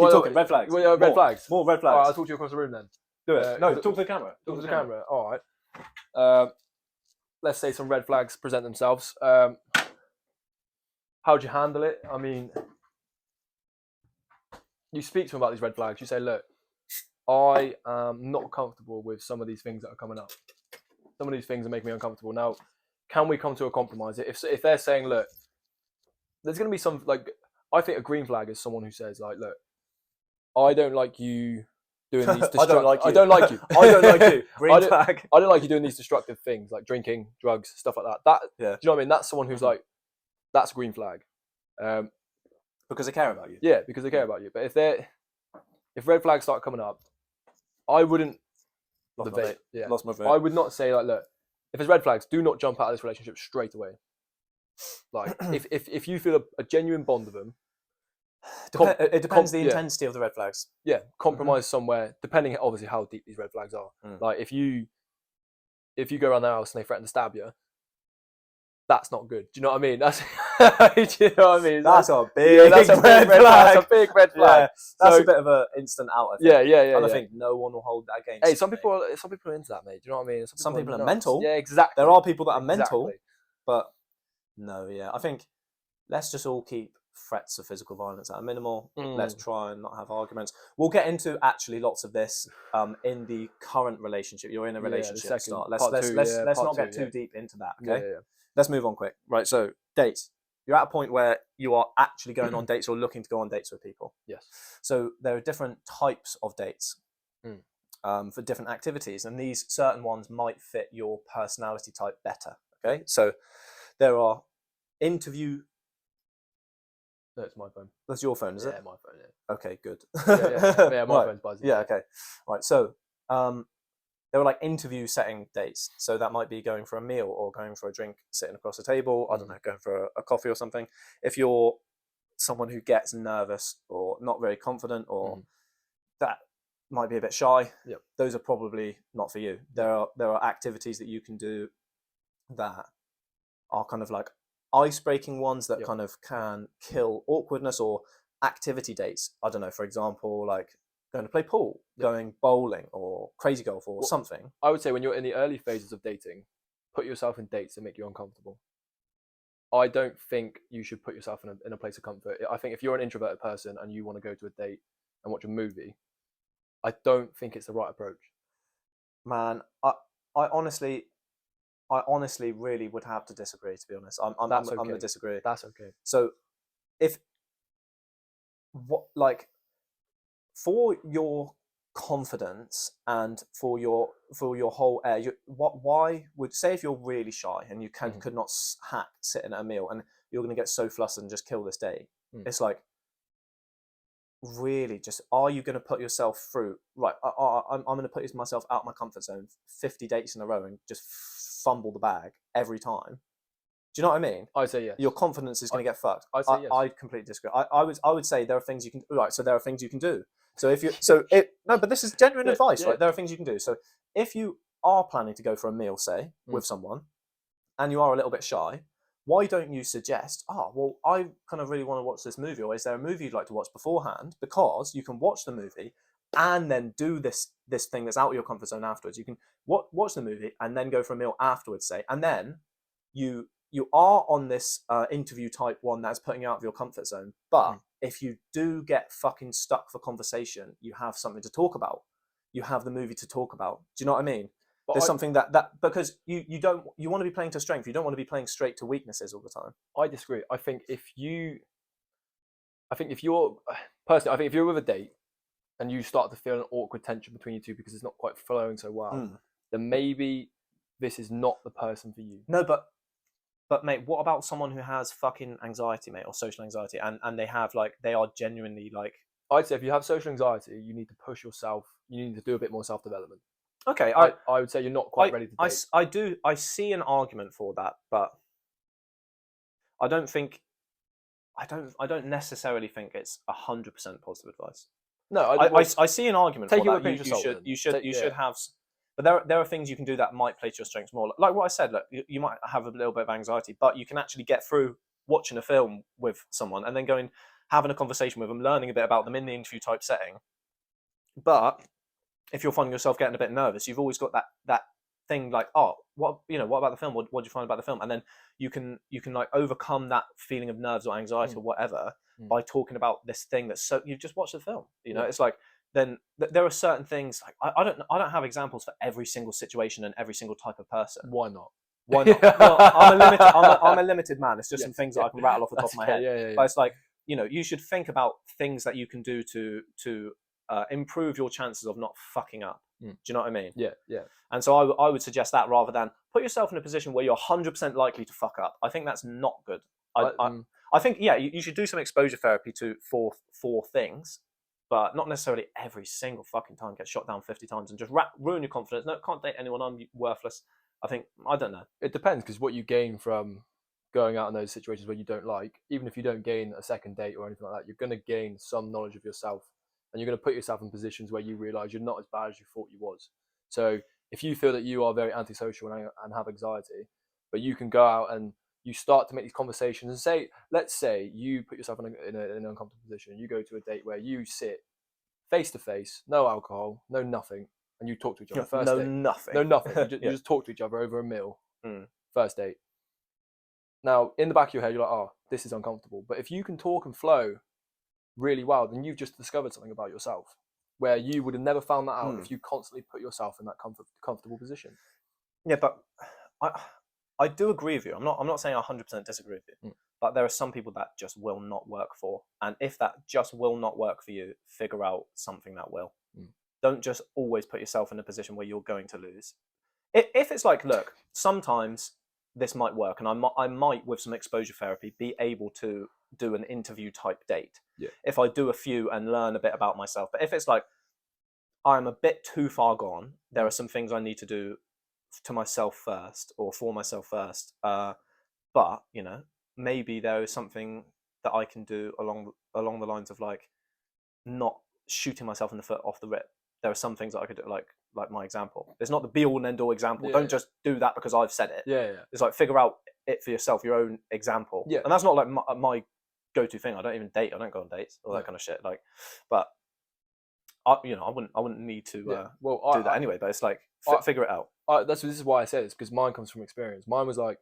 A: Keep talking. Red flags.
B: Well, red flags.
A: More red flags.
B: All right, I'll talk to you across the room then.
A: Do it. No, talk to the camera.
B: Talk to the camera. All right. Let's say some red flags present themselves. How do you handle it? I mean, you speak to them about these red flags. You say, look, I am not comfortable with some of these things that are coming up. Some of these things are making me uncomfortable. Now, can we come to a compromise? If they're saying, look, there's going to be some, like, I think a green flag is someone who says, like, look, I don't like you doing these
A: I don't like you.
B: I don't like you.
A: I don't like you. Green flag.
B: I don't like you doing these destructive things like drinking, drugs, stuff like that.
A: Yeah.
B: Do you know what I mean? That's someone who's like, that's a green flag.
A: Because they care about you.
B: Yeah, because they care about you. But if red flags start coming up, I wouldn't.
A: Lost my vape.
B: Yeah.
A: Lost my vape.
B: I would not say, like, look, if there's red flags, do not jump out of this relationship straight away. Like, if you feel a genuine bond with them,
A: it depends the intensity of the red flags.
B: Yeah, compromise somewhere, depending obviously how deep these red flags are. Like if you go around the house and they threaten to stab you, that's not good. Do you know what I mean? That's do you know what I mean?
A: That's a big red flag.
B: That's a big red flag.
A: Yeah, that's a bit of an instant out. I think.
B: Yeah.
A: And I think no one will hold that against.
B: Hey, some people are into that, mate. Do you know what I mean?
A: Some people are mental.
B: Yeah, exactly.
A: There are people that are mental, but no, yeah. I think let's just all keep threats of physical violence at a minimal. Let's try and not have arguments. We'll get into actually lots of this in the current relationship. You're in a relationship start. Let's not get too deep into that. Okay.
B: Yeah.
A: Let's move on quick. Right. So dates. You're at a point where you are actually going on dates or looking to go on dates with people.
B: Yes.
A: So there are different types of dates for different activities, and these certain ones might fit your personality type better. Okay. So there are interview.
B: No, it's my phone.
A: That's your phone, is it?
B: Yeah, my phone. Yeah.
A: Okay, good.
B: Yeah, my phone's buzzing.
A: Yeah, okay. Right, so there were like interview setting dates. So that might be going for a meal or going for a drink, sitting across a table. I don't know, going for a coffee or something. If you're someone who gets nervous or not very confident or that might be a bit shy, those are probably not for you. There are activities that you can do that are kind of like ice-breaking ones that kind of can kill awkwardness, or activity dates. I don't know, for example, like going to play pool, going bowling, or crazy golf, or something.
B: I would say when you're in the early phases of dating, put yourself in dates that make you uncomfortable. I don't think you should put yourself in a place of comfort. I think if you're an introverted person and you want to go to a date and watch a movie, I don't think it's the right approach.
A: Man, I honestly really would have to disagree, to be honest. I'm going to disagree.
B: That's okay.
A: So for your confidence and for your whole air, why would, say if you're really shy and you could not hack sitting at a meal and you're going to get so flustered and just kill this day, it's like, really, just, are you going to put yourself through, right, I'm going to put myself out of my comfort zone 50 dates in a row and just fumble the bag every time? Do you know what I mean?
B: I'd say yes.
A: Your confidence is going to get fucked.
B: I'd say yes.
A: I completely disagree. I would say there are things you can, right, so there are things you can do. So if you, no, but this is genuine advice, right? There are things you can do. So if you are planning to go for a meal, say, with someone, and you are a little bit shy, why don't you suggest, well, I kind of really want to watch this movie, or is there a movie you'd like to watch beforehand? Because you can watch the movie and then do this thing that's out of your comfort zone afterwards. You can watch the movie and then go for a meal afterwards, say, and then you you are on this interview type one that's putting you out of your comfort zone. But if you do get fucking stuck for conversation, you have something to talk about. You have the movie to talk about. Do you know what I mean?
B: But
A: There's something that because you want to be playing to strength. You don't want to be playing straight to weaknesses all the time.
B: I disagree. I think if you're personally, I think if you're with a date and you start to feel an awkward tension between you two because it's not quite flowing so well, then maybe this is not the person for you.
A: No, but mate, what about someone who has fucking anxiety, mate, or social anxiety, and they have like they are genuinely like.
B: I'd say if you have social anxiety, you need to push yourself. You need to do a bit more self-development.
A: Okay,
B: I would say you're not quite ready to date.
A: I see an argument for that, but I don't necessarily think it's 100% positive advice.
B: No,
A: I see an argument
B: take
A: for
B: it with
A: that. You should have, but there are things you can do that might play to your strengths more. Like what I said, look, you might have a little bit of anxiety, but you can actually get through watching a film with someone and then going having a conversation with them, learning a bit about them in the interview type setting. But if you're finding yourself getting a bit nervous, you've always got that thing like, oh, what about the film? What do you find about the film? And then you can like overcome that feeling of nerves or anxiety or whatever by talking about this thing that's so you've just watched the film. You know, it's like then there are certain things like I don't have examples for every single situation and every single type of person.
B: Why not?
A: Why not? Well, I'm a limited man. It's just some things that I can rattle off the top of my head.
B: Yeah.
A: But it's like, you know, you should think about things that you can do to improve your chances of not fucking up. Do you know what I mean?
B: Yeah.
A: And so I would suggest that rather than put yourself in a position where you're 100% likely to fuck up. I think that's not good. I think, yeah, you should do some exposure therapy for things, but not necessarily every single fucking time get shot down 50 times and just ruin your confidence. No, can't date anyone, I'm worthless. I don't know.
B: It depends, because what you gain from going out in those situations where you don't like, even if you don't gain a second date or anything like that, you're going to gain some knowledge of yourself. And you're going to put yourself in positions where you realise you're not as bad as you thought you was. So if you feel that you are very antisocial and have anxiety, but you can go out and you start to make these conversations and let's say you put yourself in an uncomfortable position. You go to a date where you sit face to face, no alcohol, no nothing, and you talk to each other. First date.
A: Nothing.
B: No nothing. You just talk to each other over a meal. First date. Now, in the back of your head, you're like, oh, this is uncomfortable. But if you can talk and flow really well, then you've just discovered something about yourself where you would have never found that out if you constantly put yourself in that comfortable position.
A: Yeah, but I do agree with you. I'm not saying I 100% disagree with you, but there are some people that just will not work for. And if that just will not work for you, figure out something that will. Don't just always put yourself in a position where you're going to lose. If it's like, look, sometimes this might work, and I might, with some exposure therapy, be able to do an interview type date.
B: Yeah.
A: If I do a few and learn a bit about myself. But if it's like I'm a bit too far gone, there are some things I need to do to myself first or for myself first. But you know, maybe there is something that I can do along the lines of like not shooting myself in the foot off the rip. There are some things that I could do, like my example. It's not the be all and end all example. Don't just do that because I've said it.
B: Yeah.
A: It's like figure out it for yourself, your own example.
B: Yeah.
A: And that's not like my go-to thing. I don't even date. I don't go on dates, all that kind of shit. Like, but I wouldn't need to do that anyway. But it's like figure it out.
B: This is why I say this, because mine comes from experience. Mine was like,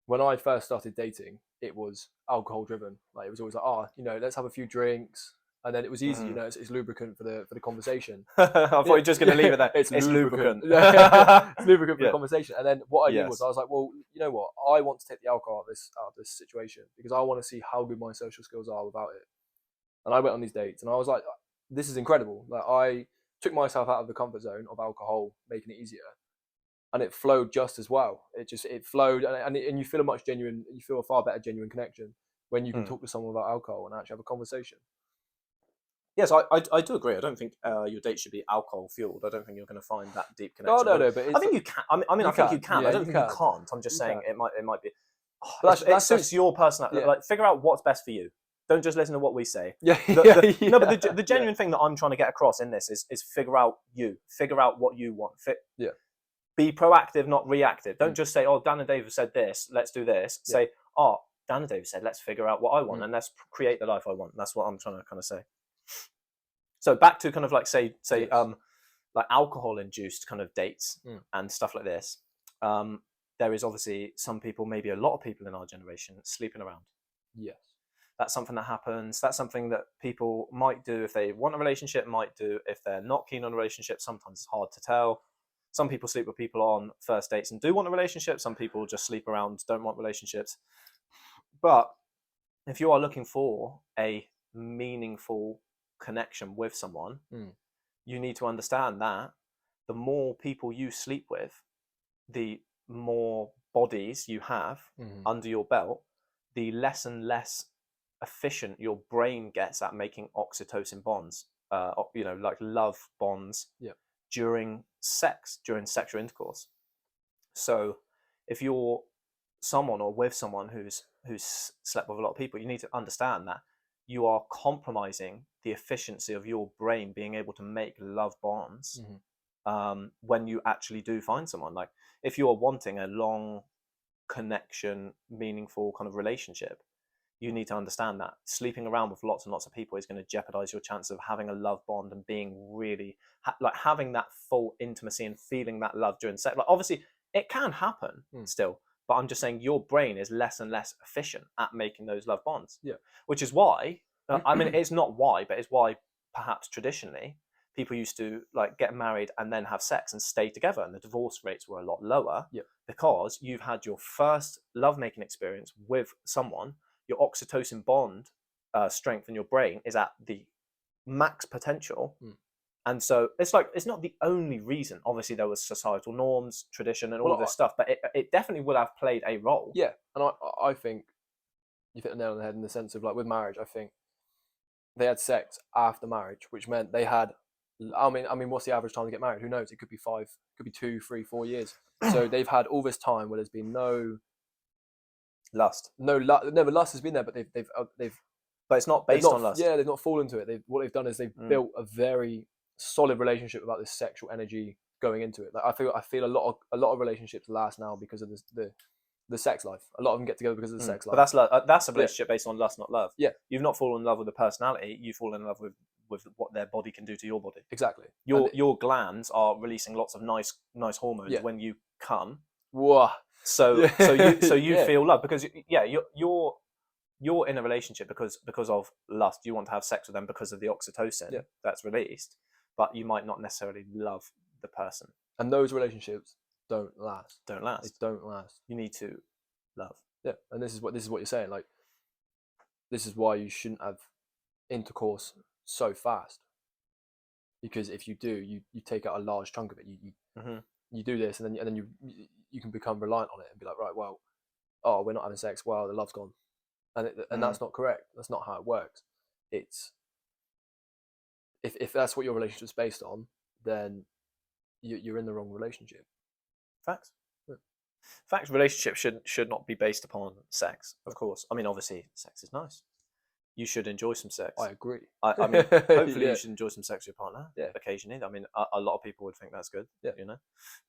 B: when I first started dating, it was alcohol driven. Like it was always like, let's have a few drinks. And then it was easy, it's lubricant for the conversation.
A: I thought you were just going to leave it there. It's lubricant.
B: It's lubricant for the conversation. And then what I did was I was like, well, you know what? I want to take the alcohol out of this situation because I want to see how good my social skills are without it. And I went on these dates and I was like, this is incredible. Like I took myself out of the comfort zone of alcohol, making it easier. And it flowed just as well. It flowed and you feel a far better genuine connection when you can talk to someone about alcohol and actually have a conversation.
A: Yes, I do agree. I don't think your date should be alcohol fueled. I don't think you're going to find that deep connection.
B: Oh no, but
A: I think you can. I think you can.
B: Yeah,
A: I don't think you can't. I'm just saying it might be.
B: It
A: suits your personality. Yeah. Like figure out what's best for you. Don't just listen to what we say.
B: No,
A: but the genuine thing that I'm trying to get across in this is figure out you. Figure out what you want. Be proactive, not reactive. Don't just say, "Oh, Dan and Dave have said this. Let's do this." Say, "Oh, Dan and Dave said, let's figure out what I want and let's create the life I want." That's what I'm trying to kind of say. So back to kind of like say like alcohol induced kind of dates and stuff like this. there is obviously some people, maybe a lot of people in our generation, sleeping around.
B: Yes.
A: That's something that happens. That's something that people might do if they want a relationship, might do if they're not keen on a relationship. Sometimes it's hard to tell. Some people sleep with people on first dates and do want a relationship. Some people just sleep around, don't want relationships. But if you are looking for a meaningful connection with someone, you need to understand that the more people you sleep with, the more bodies you have under your belt, the less and less efficient your brain gets at making oxytocin bonds, like love bonds during sex, during sexual intercourse. So if you're someone or with someone who's slept with a lot of people, you need to understand that you are compromising the efficiency of your brain being able to make love bonds when you actually do find someone. Like if you're wanting a long connection, meaningful kind of relationship, you need to understand that sleeping around with lots and lots of people is going to jeopardize your chance of having a love bond and being really like having that full intimacy and feeling that love during sex. Like obviously it can happen still, but I'm just saying your brain is less and less efficient at making those love bonds.
B: Yeah.
A: Which is why, I mean, it's not why, but it's why perhaps traditionally people used to like get married and then have sex and stay together, and the divorce rates were a lot lower because you've had your first lovemaking experience with someone. Your oxytocin bond strength in your brain is at the max potential. And so it's like, it's not the only reason. Obviously there was societal norms, tradition and all of this stuff, but it definitely would have played a role.
B: Yeah. And I think you hit the nail on the head in the sense of like with marriage, I think they had sex after marriage, which meant they had, I mean, what's the average time to get married? Who knows? It could be 5, could be 2, 3, 4 years. So they've had all this time where there's been no
A: lust.
B: Never lust has been there, but they've.
A: But it's not based on lust.
B: Yeah, they've not fallen to it. What they've done is they've built a very solid relationship about this sexual energy going into it. Like I feel a lot of relationships last now because of the sex life. A lot of them get together because of the sex life.
A: But that's a relationship based on lust, not love.
B: Yeah,
A: you've not fallen in love with the personality. You fall in love with what their body can do to your body.
B: Exactly.
A: Your glands are releasing lots of nice hormones when you come.
B: Whoa.
A: So you feel love because you're in a relationship because of lust. You want to have sex with them because of the oxytocin that's released, but you might not necessarily love the person.
B: And those relationships don't last.
A: They don't last. You need to love.
B: Yeah, and this is what you're saying. Like, this is why you shouldn't have intercourse so fast, because if you do, you take out a large chunk of it. You do this, and then you can become reliant on it and be like, right, well, oh, we're not having sex. Well, the love's gone, and that's not correct. That's not how it works. It's if that's what your relationship's based on, then you're in the wrong relationship.
A: Facts. Facts. Relationships should not be based upon sex. Of course. I mean, obviously, sex is nice. You should enjoy some sex.
B: I agree.
A: I mean, hopefully you should enjoy some sex with your partner occasionally. I mean, a lot of people would think that's good,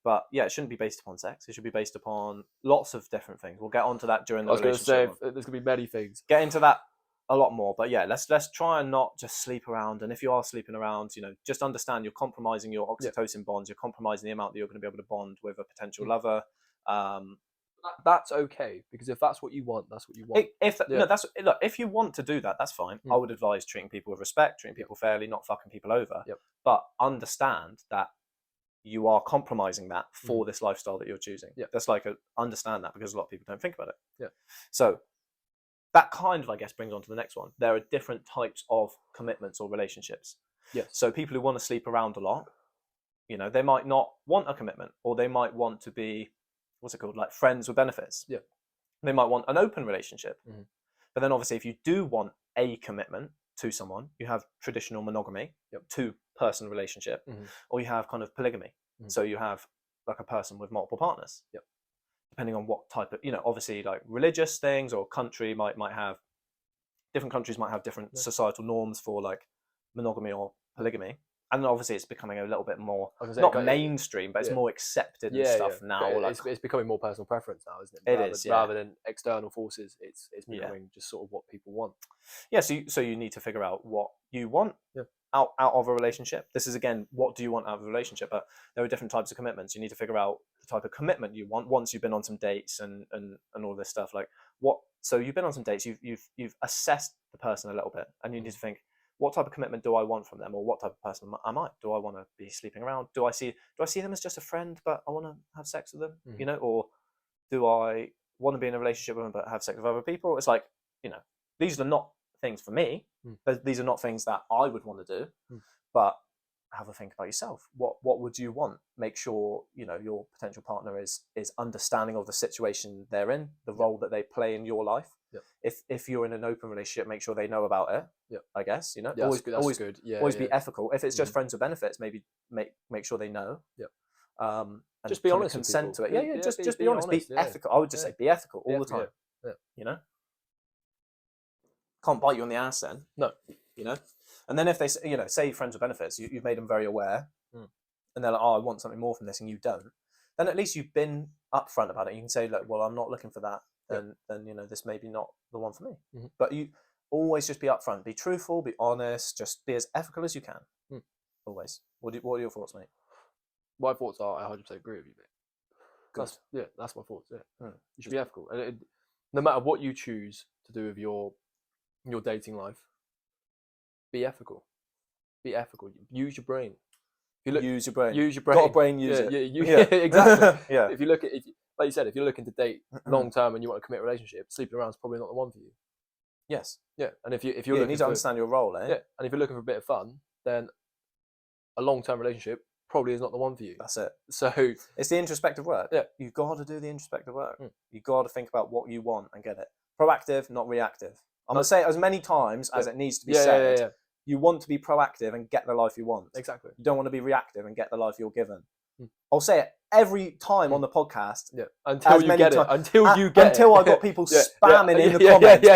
A: But yeah, it shouldn't be based upon sex. It should be based upon lots of different things. We'll get onto that during the relationship.
B: I was going to say, there's going to be many things.
A: Get into that a lot more. But yeah, let's try and not just sleep around. And if you are sleeping around, just understand you're compromising your oxytocin bonds. You're compromising the amount that you're going to be able to bond with a potential lover.
B: That's okay, because if that's what you want, that's what you want.
A: If you want to do that, that's fine. I would advise treating people with respect, treating people fairly, not fucking people over. But understand that you are compromising that for this lifestyle that you're choosing. That's understand that, because a lot of people don't think about it. So that kind of, I guess, brings on to the next one. There are different types of commitments or relationships. So people who want to sleep around a lot, they might not want a commitment, or they might want to be, what's it called, like friends with benefits. They might want an open relationship. But then obviously if you do want a commitment to someone, you have traditional monogamy, 2-person relationship, or you have kind of polygamy. So you have like a person with multiple partners. Depending on what type of, obviously like religious things, or country might have, different countries might have different societal norms for like monogamy or polygamy. And obviously it's becoming a little bit more, not mainstream, but it's more accepted and stuff now.
B: Like, it's becoming more personal preference now, isn't it? Rather than external forces, it's becoming just sort of what people want.
A: Yeah, so you need to figure out what you want. out of a relationship. This is, again, what do you want out of a relationship? But there are different types of commitments. You need to figure out the type of commitment you want once you've been on some dates and all this stuff. Like what? So you've been on some dates. You've assessed the person a little bit, and you need to think, what type of commitment do I want from them, or what type of person am I? Do I want to be sleeping around? Do I see them as just a friend, but I want to have sex with them? You know, or do I want to be in a relationship with them but have sex with other people? It's like, you know, these are not things for me. These are not things that I would want to do. But have a think about yourself. What would you want? Make sure, you know, your potential partner is understanding of the situation they're in, the role that they play in your life. If you're in an open relationship, make sure they know about it. I guess, you know,
B: Yeah, always good. Yeah,
A: always be ethical. If it's just friends with benefits, maybe make sure they know. And
B: just be honest.
A: Consent to it. Yeah. Just be honest. Be ethical. I would just say be ethical all the time. You know, can't bite you on the ass then.
B: No.
A: You know, and then if they, you know, say friends with benefits, you've made them very aware, and they're like, oh, I want something more from this, and you don't, then at least you've been upfront about it. You can say, look, well, I'm not looking for that. Then you know, this may be not the one for me. But you always just be upfront, be truthful, be honest, just be as ethical as you can. Always. What are your thoughts, mate?
B: My thoughts are, I 100% agree with you, mate. That's my thoughts. You should be ethical, and no matter what you choose to do with your dating life, be ethical. Be ethical. Use your brain.
A: Use your brain.
B: Use your brain.
A: Got a brain, use it.
B: Yeah, exactly.
A: Yeah.
B: If you look at, like you said, if you're looking to date long term and you want to commit a relationship, sleeping around is probably not the one for you.
A: Yes.
B: Yeah, and if you're
A: you
B: looking
A: need to understand your role, eh?
B: Yeah, and if you're looking for a bit of fun, then a long term relationship probably is not the one for you.
A: That's it.
B: So
A: it's the introspective work.
B: Yeah,
A: you've got to do the introspective work. You've got to think about what you want and get it. Proactive, not reactive. I'm gonna say it as many times as it needs to be said.
B: Yeah.
A: You want to be proactive and get the life you want.
B: Exactly.
A: You don't want to be reactive and get the life you're given. I'll say it every time on the podcast.
B: Yeah. Until you get it. Until
A: I got people spamming in the comments.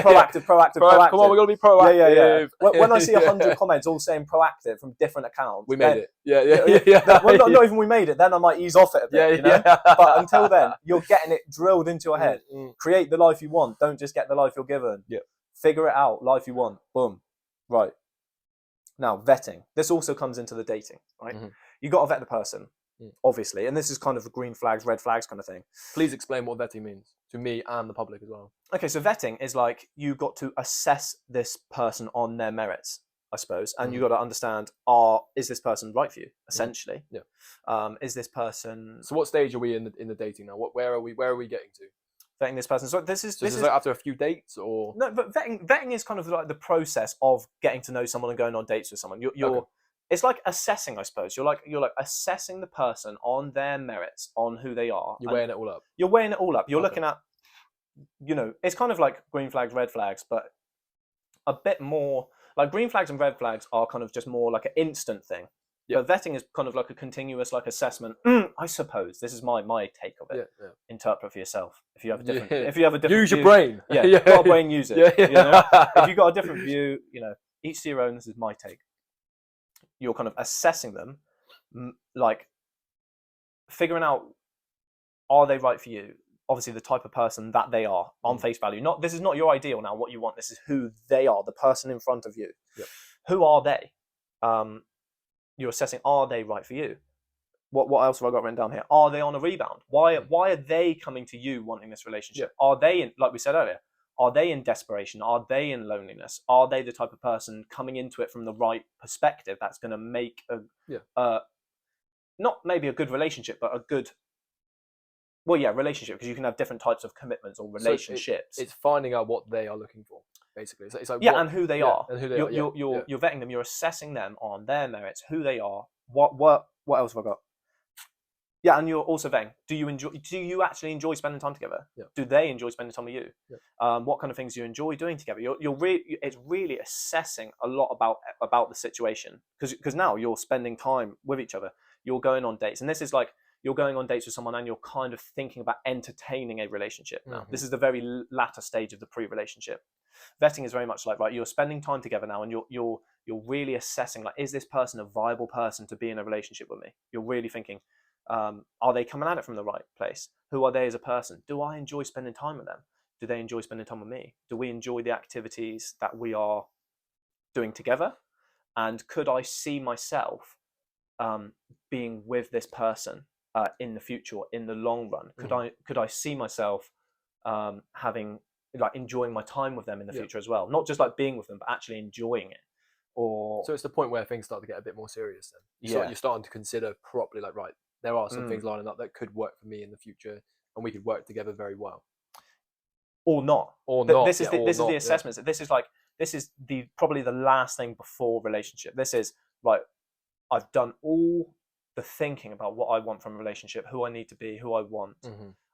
A: Proactive.
B: Come on, we're gonna be proactive.
A: Yeah. When I see 100 comments all saying proactive from different accounts,
B: we made it. Yeah.
A: Well, not even we made it. Then I might ease off it a bit. You know? But until then, you're getting it drilled into your head. Create the life you want. Don't just get the life you're given.
B: Yeah.
A: Figure it out. Life you want. Boom. Right. Now, vetting. This also comes into the dating, right? You got to vet the person, obviously. And this is kind of a green flags, red flags kind of thing.
B: Please explain what vetting means to me and the public as well.
A: Okay, so vetting is like you got to assess this person on their merits, I suppose. And you got to understand, is this person right for you, essentially? Is this person...
B: So what stage are we in the dating now? Where are we getting to?
A: Vetting this person. So this is
B: like after a few dates, or
A: no? But vetting is kind of like the process of getting to know someone and going on dates with someone. It's like assessing, I suppose. You're like assessing the person on their merits, on who they are.
B: You're weighing it all up.
A: You're weighing it all up. You're looking at, you know, it's kind of like green flags, red flags, but a bit more like green flags and red flags are kind of just more like an instant thing. But vetting is kind of like a continuous like assessment. I suppose this is my take of it. Interpret for yourself. If you have a different,
B: use
A: view,
B: your brain.
A: Got a brain, use it. You know? If you've got a different view, you know, each to your own. This is my take. You're kind of assessing them, like figuring out, are they right for you? Obviously, the type of person that they are on face value. This is not your ideal now. What you want. This is who they are. The person in front of you. Who are they? You're assessing, are they right for you? What else have I got written down here? Are they on a rebound? Why are they coming to you wanting this relationship? Are they in, like we said earlier, are they in desperation? Are they in loneliness? Are they the type of person coming into it from the right perspective that's going to make not maybe a good relationship, but a good, relationship, because you can have different types of commitments or relationships.
B: So it's finding out what they are looking for. Basically, it's like
A: and who they are.
B: And who they
A: you're vetting them. You're assessing them on their merits, who they are. What else have I got? Yeah, and you're also vetting. Do you actually enjoy spending time together? Do they enjoy spending time with you? What kind of things do you enjoy doing together? It's really assessing a lot about the situation, because now you're spending time with each other. You're going on dates, and this is like you're going on dates with someone, and you're kind of thinking about entertaining a relationship now. This is the very latter stage of the pre-relationship. Vetting is very much like, right, you're spending time together now, and you're really assessing, like, is this person a viable person to be in a relationship with me? You're really thinking, are they coming at it from the right place? Who are they as a person? Do I enjoy spending time with them? Do they enjoy spending time with me? Do we enjoy the activities that we are doing together? and could I see myself being with this person in the future, in the long run? Could I see myself having, like, enjoying my time with them in the future as well? Not just like being with them, but actually enjoying it. Or
B: so it's the point where things start to get a bit more serious. Then you're starting to consider properly, like, right, there are some things lining up that could work for me in the future, and we could work together very well.
A: Or not. This is the assessments. This is probably the last thing before relationship. This is right. I've done all the thinking about what I want from a relationship, who I need to be, who I want.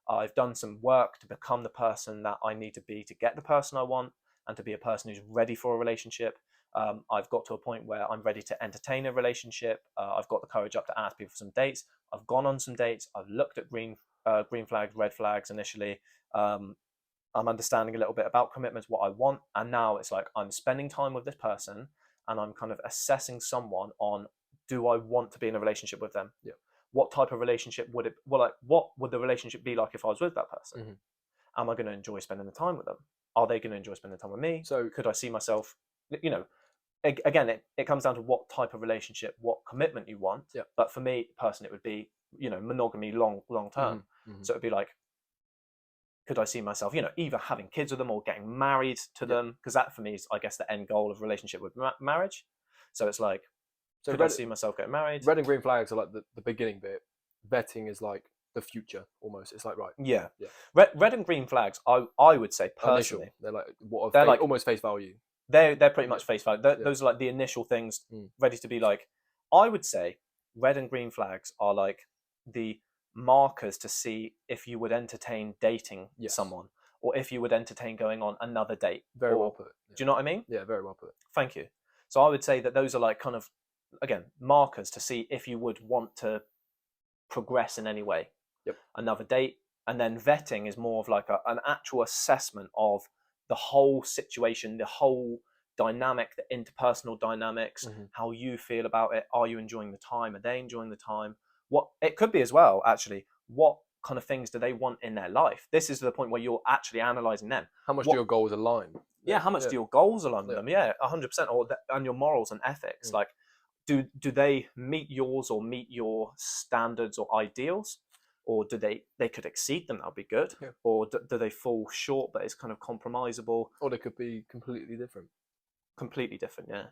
A: I've done some work to become the person that I need to be to get the person I want, and to be a person who's ready for a relationship. I've got to a point where I'm ready to entertain a relationship. I've got the courage up to ask people for some dates. I've gone on some dates. I've looked at green flags, red flags initially. I'm understanding a little bit about commitments, what I want. And now it's like I'm spending time with this person, and I'm kind of assessing someone on, do I want to be in a relationship with them?
B: Yeah.
A: What type of relationship would it, well, like, what would the relationship be like if I was with that person? Am I going to enjoy spending the time with them? Are they going to enjoy spending time with me?
B: So
A: could I see myself, again, it comes down to what type of relationship, what commitment you want.
B: Yeah.
A: But for me personally, it would be, monogamy long term. So it'd be like, could I see myself, either having kids with them or getting married to them? Because that for me is, I guess, the end goal of a relationship with marriage. So it's like, could I see myself getting married?
B: Red and green flags are like the beginning bit. Vetting is like the future almost. It's like, right.
A: Yeah. Red and green flags, I would say personally,
B: initial. They're like almost face value.
A: They're pretty much face value. Those are like the initial things ready to be like. I would say red and green flags are like the markers to see if you would entertain dating someone, or if you would entertain going on another date.
B: Very well put.
A: Do you know what I mean?
B: Yeah, very well put.
A: Thank you. So I would say that those are like kind of, again, markers to see if you would want to progress in any way.
B: Yep.
A: Another date. And then vetting is more of like an actual assessment of the whole situation, the whole dynamic, the interpersonal dynamics, how you feel about it. Are you enjoying the time? Are they enjoying the time? What it could be as well, actually, what kind of things do they want in their life? This is the point where you're actually analysing them.
B: How much do your goals align?
A: Yeah, how much do your goals align with them? Yeah, 100%. And your morals and ethics. Like, do they meet yours or meet your standards or ideals? Or do they could exceed them? That'll be good.
B: Yeah.
A: Or do they fall short, but it's kind of compromisable?
B: Or they could be completely different.
A: Completely different, yeah.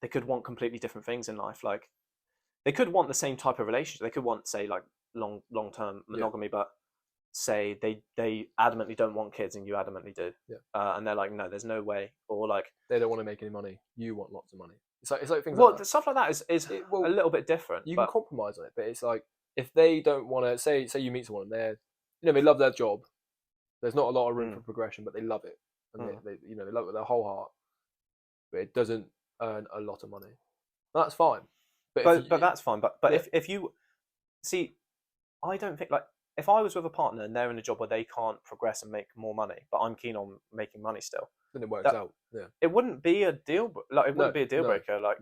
A: They could want completely different things in life. Like, they could want the same type of relationship. They could want, say, like long-term monogamy, but say they adamantly don't want kids and you adamantly do.
B: Yeah.
A: And they're like, no, there's no way. Or like,
B: they don't want to make any money. You want lots of money. It's like things.
A: Well,
B: like that.
A: Stuff like that is a little bit different.
B: You can compromise on it, but it's like, if they don't want to, say you meet someone and they love their job. There's not a lot of room for progression, but they love it, and they love it with their whole heart. But it doesn't earn a lot of money. That's fine.
A: But that's fine. But if you see, I don't think, like, if I was with a partner and they're in a job where they can't progress and make more money, but I'm keen on making money still,
B: then it works out. Yeah,
A: it wouldn't be a deal. Like, it wouldn't be a deal breaker. Like,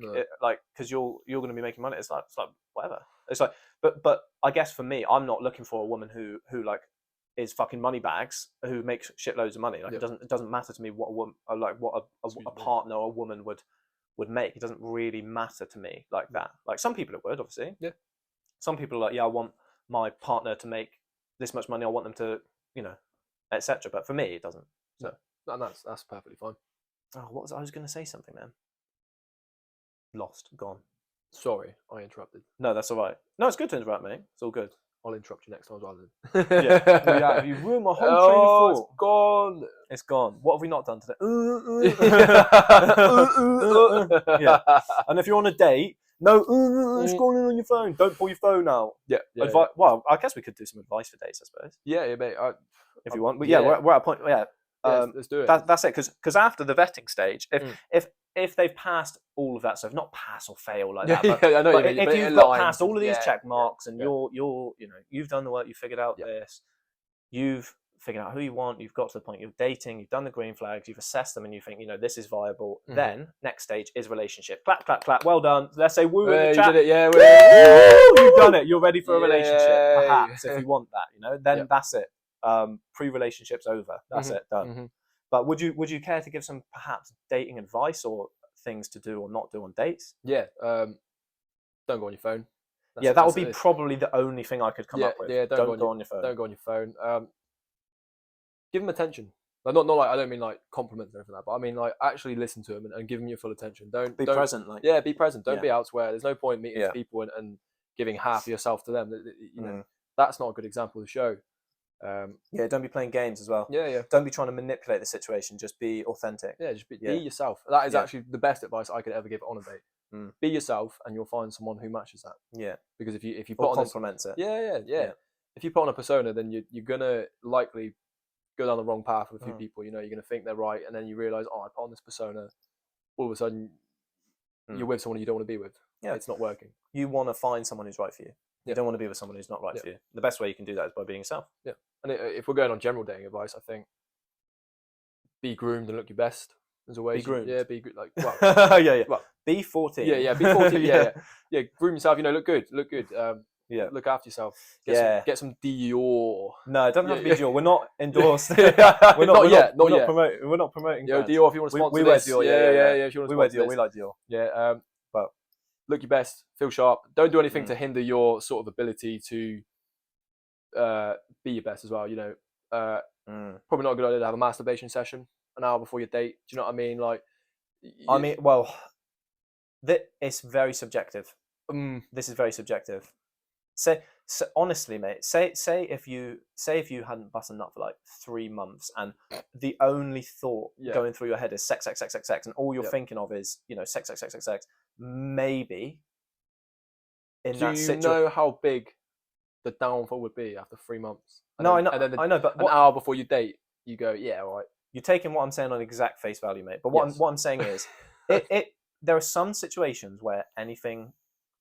A: because you're going to be making money. It's like whatever. It's like, but I guess for me, I'm not looking for a woman who like is fucking money bags, who makes shitloads of money. Like, it doesn't matter to me what a woman, like what a partner or a woman would make. It doesn't really matter to me like that. Like, some people it would, obviously.
B: Yeah.
A: Some people are like, I want my partner to make this much money. I want them to, etc. But for me, it doesn't. So,
B: and that's perfectly fine.
A: Oh, I was going to say something then. Lost, gone.
B: Sorry, I interrupted.
A: No, that's all right. No, it's good to interrupt, mate. It's all good.
B: I'll interrupt you next time rather than.
A: Yeah, you ruined my whole train of thought.
B: It's gone.
A: It's gone. What have we not done today? Yeah. And if you're on a date, it's going on your phone. Don't pull your phone out.
B: Yeah.
A: Well, I guess we could do some advice for dates, I suppose.
B: Yeah, mate.
A: If you want. But we're at a point. Yeah.
B: Let's do it.
A: That's it. Because after the vetting stage, if they've passed all of that, so if not pass or fail like that, but,
B: I know
A: but if you've got past all of these check marks and you've done the work, you've figured out this, you've figured out who you want, you've got to the point you're dating, you've done the green flags, you've assessed them, and you think this is viable. Then next stage is relationship. Clap, clap, clap. Well done. Let's say woo in the chat.
B: You did it, yeah.
A: You've done it. You're ready for a relationship. Perhaps if you want that, then that's it. Pre-relationship's over. That's it. Done. But would you care to give some perhaps dating advice or things to do or not do on dates.
B: Yeah. Don't go on your phone.
A: That would be probably the only thing I could come up with.
B: Yeah,
A: don't go on your phone.
B: Don't go on your phone. Give them attention. Like, not like, I don't mean like compliments or anything like that, but I mean like actually listen to them and give them your full attention. Don't
A: be present. Like,
B: yeah, be present. Don't be elsewhere. There's no point meeting people and giving half of yourself to them. You know, that's not a good example to show.
A: Don't be playing games as well.
B: Yeah.
A: Don't be trying to manipulate the situation. Just be authentic.
B: Yeah, just be yourself. That is actually the best advice I could ever give on a date. Be yourself, and you'll find someone who matches that.
A: Yeah.
B: Because if you put on
A: complements it.
B: Yeah. If you put on a persona, then you're gonna likely go down the wrong path with a few people. You know, you're gonna think they're right, and then you realize, I put on this persona. All of a sudden, you're with someone you don't want to be with. Yeah, it's not working.
A: You want to find someone who's right for you. You don't want to be with someone who's not right for you. The best way you can do that is by being yourself.
B: Yeah. And if we're going on general dating advice, I think be groomed and look your best. As always.
A: Be groomed.
B: Yeah, be good. Like, well,
A: Well, be 14.
B: Yeah, be 14. Yeah. Groom yourself. You know, look good. Look after yourself. Get some Dior.
A: No, it doesn't have to be Dior. We're not endorsed.
B: We're not yet.
A: We're not promoting.
B: Yo, Dior, if you want to sponsor
A: we wear Dior.
B: Yeah. If you want to
A: we wear Dior. We like Dior.
B: Yeah. But look your best. Feel sharp. Don't do anything to hinder your sort of ability to be your best as well. You know, probably not a good idea to have a masturbation session an hour before your date. Do you know what I mean? Like,
A: it's very subjective. This is very subjective. So honestly, mate, say if you hadn't buttoned up for like 3 months and the only thought going through your head is sex, and all you're thinking of is, you know, sex, maybe in that situation.
B: Do you know how big the downfall would be after 3 months?
A: No, I know. I know, but
B: an hour before you date, you go, yeah, all right.
A: You're taking what I'm saying on exact face value, mate. But what I'm saying is, there are some situations where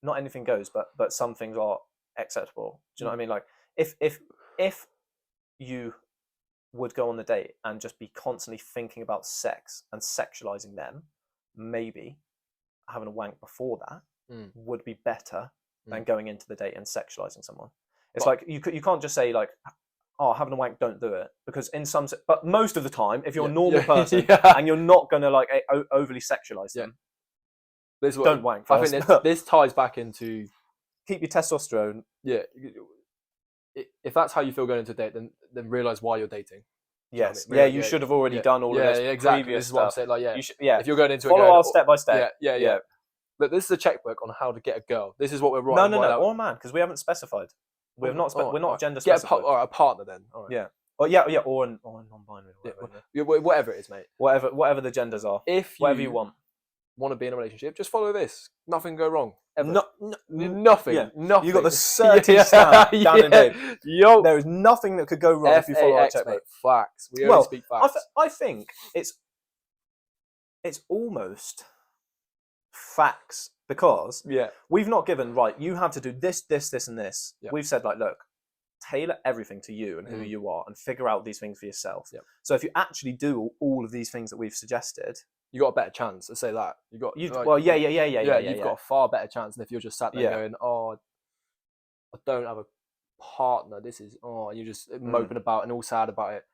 A: not anything goes, but some things are acceptable. Do you know what I mean? Like, if you would go on the date and just be constantly thinking about sex and sexualizing them, maybe having a wank before that would be better than going into the date and sexualizing someone. It's like you can't just say like, oh, having a wank, don't do it, because but most of the time, if you're a normal person and you're not going to like overly sexualize them, don't wank first.
B: I think this ties back into
A: keep your testosterone.
B: Yeah, if that's how you feel going into a date, then realize why you're dating.
A: Yes, you should have already done all of this.
B: Exactly. This is what I'm saying. Like, if you're going into
A: follow our step by step.
B: Yeah. Look, this is a checkbook on how to get a girl. This is what we're writing.
A: No, or a man, because we haven't specified. We're not gender specified.
B: Or a partner then. All right.
A: Yeah. Or or a non-binary.
B: Whatever it is, mate.
A: Whatever the genders are.
B: Whatever
A: you want
B: to be in a relationship, just follow this. Nothing go wrong. Ever.
A: Nothing.
B: Yeah. Nothing.
A: You got the certain stamp down in Dave. Yo, there is nothing that could go wrong if you follow our checkbook.
B: Facts. We only speak facts.
A: I think it's almost facts, because we've not given you have to do this, and this. We've said like, look, tailor everything to you and who you are, and figure out these things for yourself. So if you actually do all of these things that we've suggested,
B: you got a better chance. Let's say that you've got.
A: You've got
B: a far better chance than if you're just sat there going, "Oh, I don't have a partner. This is you're just moping about and all sad about it."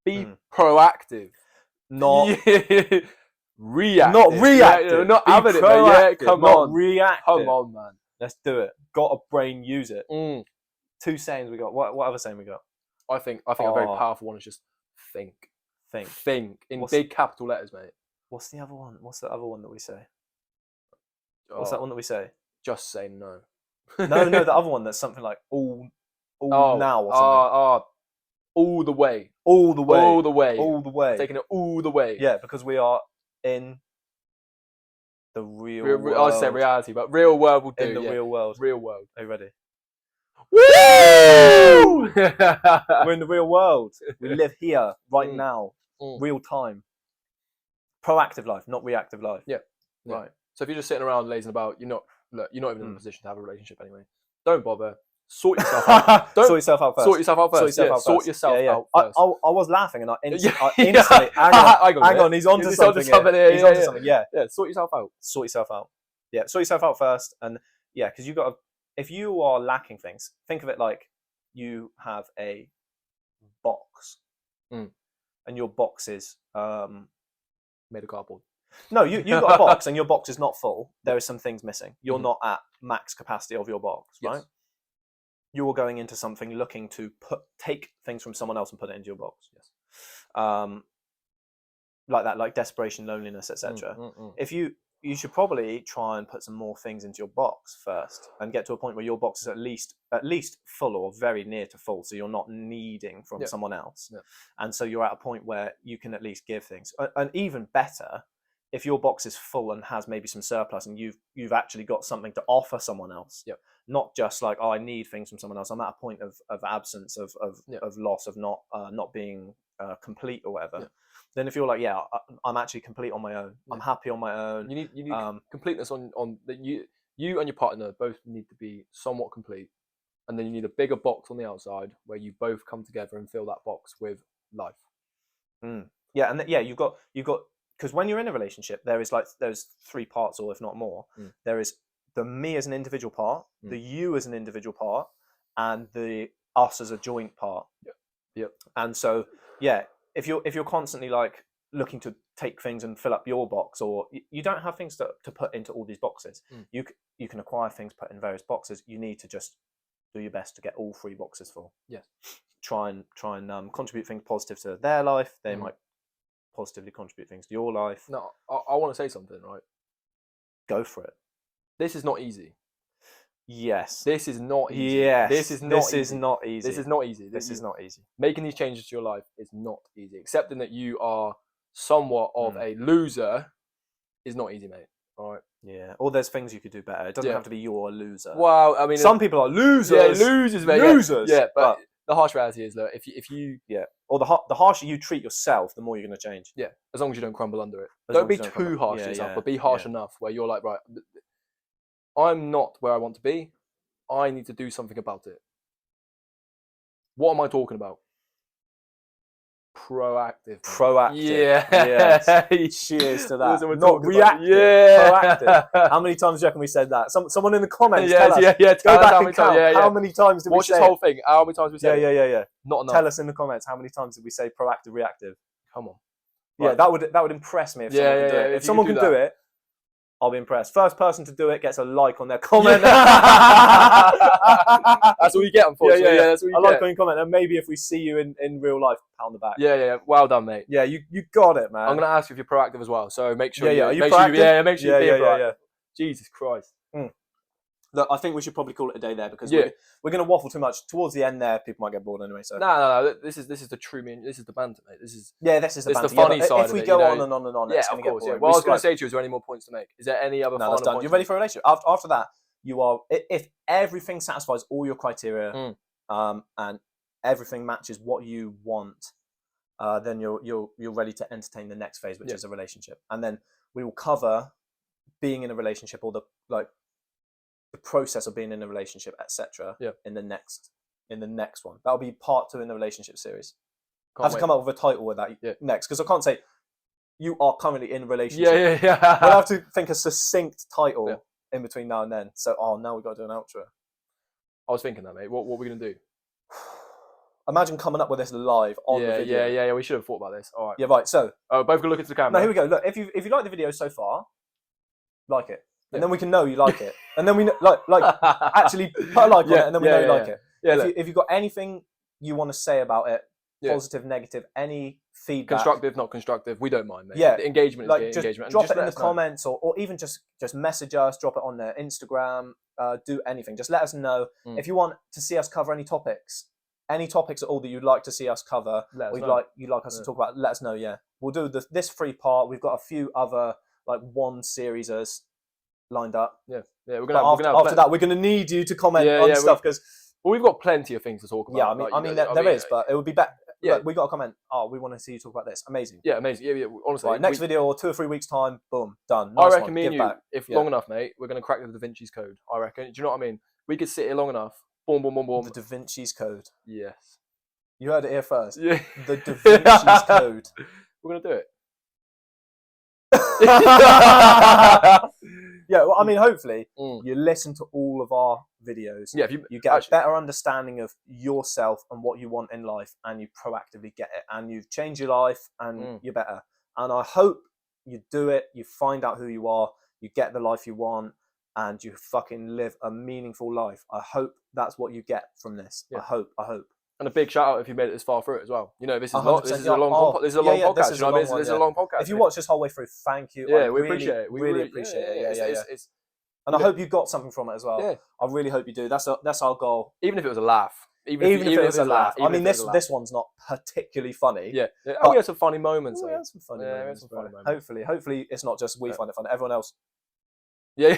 B: Be proactive,
A: not
B: reactive.
A: Not reactive.
B: Not having it, man. Yeah, come on,
A: reactive.
B: Come on, man.
A: Let's do it. Got a brain, use it. 2 sayings we got. What other saying we got?
B: I think a very powerful one is just think in big capital letters, mate.'s
A: the other one? What's the other one that we say? What's that one that we say?
B: Just say no.
A: No, the other one that's something like all now or something.
B: All the way.
A: All the way.
B: All the way.
A: All the way.
B: Taking it all the way.
A: Yeah, because we are in the real world.
B: I say reality, but real world will do.
A: In the real world.
B: Real world.
A: Are you ready?
B: Woo!
A: We're in the real world. We live here, right now, real time. Proactive life, not reactive life.
B: Yeah.
A: Right.
B: So if you're just sitting around lazing about, you're not even in a position to have a relationship anyway. Don't bother. Sort yourself out.
A: Sort yourself out first.
B: Sort yourself out first. Sort yourself out first.
A: I was laughing and I instantly hang on, he's onto something. He's onto something. Yeah.
B: Sort yourself out.
A: Sort yourself out. Yeah. Sort yourself out first, and because you got to. If you are lacking things, think of it like you have a box, and your box is
B: made of cardboard.
A: No, you got a box and your box is not full. There is some things missing. You're
B: Mhm.
A: not at max capacity of your box, right?
B: Yes.
A: You're going into something looking to take things from someone else and put it into your box.
B: Yes.
A: Like that, like desperation, loneliness, etc. If you should probably try and put some more things into your box first and get to a point where your box is at least full or very near to full, so you're not needing from someone else. And so you're at a point where you can at least give things. And even better, if your box is full and has maybe some surplus and you've actually got something to offer someone else, not just like, oh, I need things from someone else. I'm at a point of absence, of loss, of not being complete or whatever. Then if you're like, yeah, I'm actually complete on my own. I'm happy on my own.
B: You need completeness on that. You and your partner both need to be somewhat complete, and then you need a bigger box on the outside where you both come together and fill that box with life.
A: Yeah, and you've got because when you're in a relationship, there's 3 parts, or if not more. There is the me as an individual part, the you as an individual part, and the us as a joint part.
B: Yep.
A: And so if you're constantly like looking to take things and fill up your box, or you don't have things to put into all these boxes, you can acquire things put in various boxes. You need to just do your best to get all 3 boxes full.
B: Yes.
A: Try and contribute things positive to their life. They might positively contribute things to your life.
B: No, I want to say something, right?
A: Go for it.
B: This is not easy.
A: Yes.
B: This is not easy.
A: Yes.
B: This is not easy.
A: This is not easy.
B: This is not easy.
A: This is not easy.
B: Making these changes to your life is not easy. Accepting that you are somewhat of a loser is not easy, mate. All right.
A: Yeah. Or there's things you could do better. It doesn't have to be you're a loser.
B: Well, I mean,
A: some people are losers.
B: Yeah, losers, mate.
A: Losers.
B: Yeah, but the harsh reality is that if you
A: or the harsher you treat yourself, the more you're going to change.
B: Yeah, as long as you don't crumble under it. Don't be too harsh to yourself, but be harsh enough where you're like, right, I'm not where I want to be. I need to do something about it. What am I talking about? Proactive.
A: Proactive.
B: Yeah.
A: Yes. Cheers to that.
B: Not
A: reactive.
B: Yeah.
A: Proactive. How many times do you reckon we said that? Someone in the comments.
B: Yeah.
A: Go back and count. How many times did we say
B: this whole thing? How many times we said it?
A: Yeah.
B: Not enough.
A: Tell us in the comments how many times did we say proactive, reactive?
B: Come on.
A: Yeah, that would impress me if someone can do it. If someone can do it, I'll be impressed. First person to do it gets a like on their comment.
B: That's all you get, unfortunately. Yeah, that's all you get.
A: A like on your comment, and maybe if we see you in real life, pound the back.
B: Yeah. Well done, mate.
A: Yeah, you got it, man.
B: I'm gonna ask you if you're proactive as well. So make sure.
A: Are you proactive?
B: Make sure you're proactive. Jesus Christ.
A: Look, I think we should probably call it a day there because we're going to waffle too much. Towards the end there, people might get bored anyway. So
B: no. This is the true meaning. This is the banter, mate. This is
A: the banter.
B: The funny side.
A: If we go on and on and on, it's
B: of
A: going to
B: course.
A: get boring.
B: Well, I was going to say to you, is there any more points to make? Is there any other?
A: No, that's done. You're ready for a relationship. After that, you are. If everything satisfies all your criteria, and everything matches what you want, then you're ready to entertain the next phase, which is a relationship. And then we will cover being in a relationship, or the process of being in a relationship, etc. In the next one. That'll be part 2 in the relationship series. I have to come up with a title with that next, because I can't say you are currently in a relationship.
B: Yeah.
A: We'll have to think a succinct title in between now and then. So now we've got to do an outro.
B: I was thinking that, mate. What are we gonna do?
A: Imagine coming up with this live on the video.
B: Yeah. We should have thought about this. All right.
A: Yeah, right. So
B: both gonna look into the camera.
A: No, here we go. Look, if you like the video so far, like it. And then we can know you like it. And then we know, like actually put a like on it, and then we know you like it. Yeah, if you've got anything you want to say about it, positive, negative, any feedback,
B: constructive, not constructive, we don't mind, mate.
A: Yeah,
B: the engagement is
A: just
B: engagement.
A: Drop it in the comments, or even just message us, drop it on their Instagram, do anything. Just let us know if you want to see us cover any topics at all that you'd like to see us cover. You'd like us to talk about. Let us know. Yeah, we'll do this 3-part. We've got a few other like 1 series lined up.
B: We're gonna
A: after that we're gonna need you to comment on stuff, because
B: we've got plenty of things to talk about.
A: I mean there is, but it would be better. Look, we got a comment. We want to see you talk about this. Amazing.
B: Amazing. Honestly,
A: right, next video or 2 or 3 weeks time, boom, done.
B: Nice. I reckon me and you, if long enough, mate, we're gonna crack the Da Vinci's Code. I reckon. Do you know what I mean? We could sit here long enough. Boom.
A: The Da Vinci's Code.
B: Yes.
A: You heard it here first. Yeah. The Da Vinci's Code.
B: We're gonna do it.
A: Yeah, well, I mean, hopefully you listen to all of our videos.
B: Yeah,
A: you get a better understanding of yourself and what you want in life, and you proactively get it, and you've changed your life, and you're better. And I hope you do it, you find out who you are, you get the life you want, and you fucking live a meaningful life. I hope that's what you get from this.
B: Yeah.
A: I hope.
B: And a big shout out if you made it this far through it as well. You know, this is a
A: 100%,
B: long podcast. This is a long podcast.
A: This is
B: You know what I mean? This is a long podcast.
A: If you watch this whole way through, thank you.
B: Yeah,
A: I
B: we
A: really,
B: appreciate it. We
A: really appreciate it. Yeah. And I hope you got something from it as well.
B: Yeah.
A: I really hope you do. That's our goal.
B: Even if it was a laugh.
A: Even if it was a laugh. I mean, this one's not particularly funny.
B: Yeah. Oh, we had some funny moments.
A: We had some funny moments.
B: Funny moments.
A: Hopefully, it's not just we find it funny. Everyone else.
B: Yeah.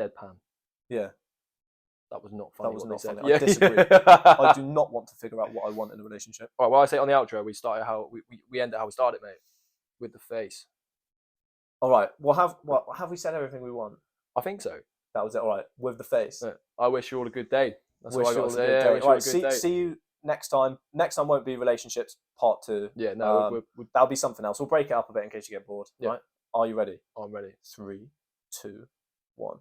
B: Deadpan.
A: Yeah.
B: That was not funny.
A: That was not funny.
B: Yeah.
A: I disagree. I do not want to figure out what I want in a relationship.
B: All right. Well, I say on the outro, we started how we ended how we started, mate, with the face.
A: All right. Have we said everything we want?
B: I think so.
A: That was it. All right. With the face.
B: Yeah. I wish you all a good day. That's
A: wish
B: all I
A: you
B: got
A: all
B: to
A: a
B: say.
A: good
B: Yeah,
A: day.
B: wish
A: All
B: you
A: right.
B: a good day.
A: See you next time. Next time won't be relationships part 2.
B: Yeah. No.
A: That'll be something else. We'll break it up a bit in case you get bored.
B: Yeah.
A: Right. Are you ready?
B: I'm ready.
A: 3, 2, 1.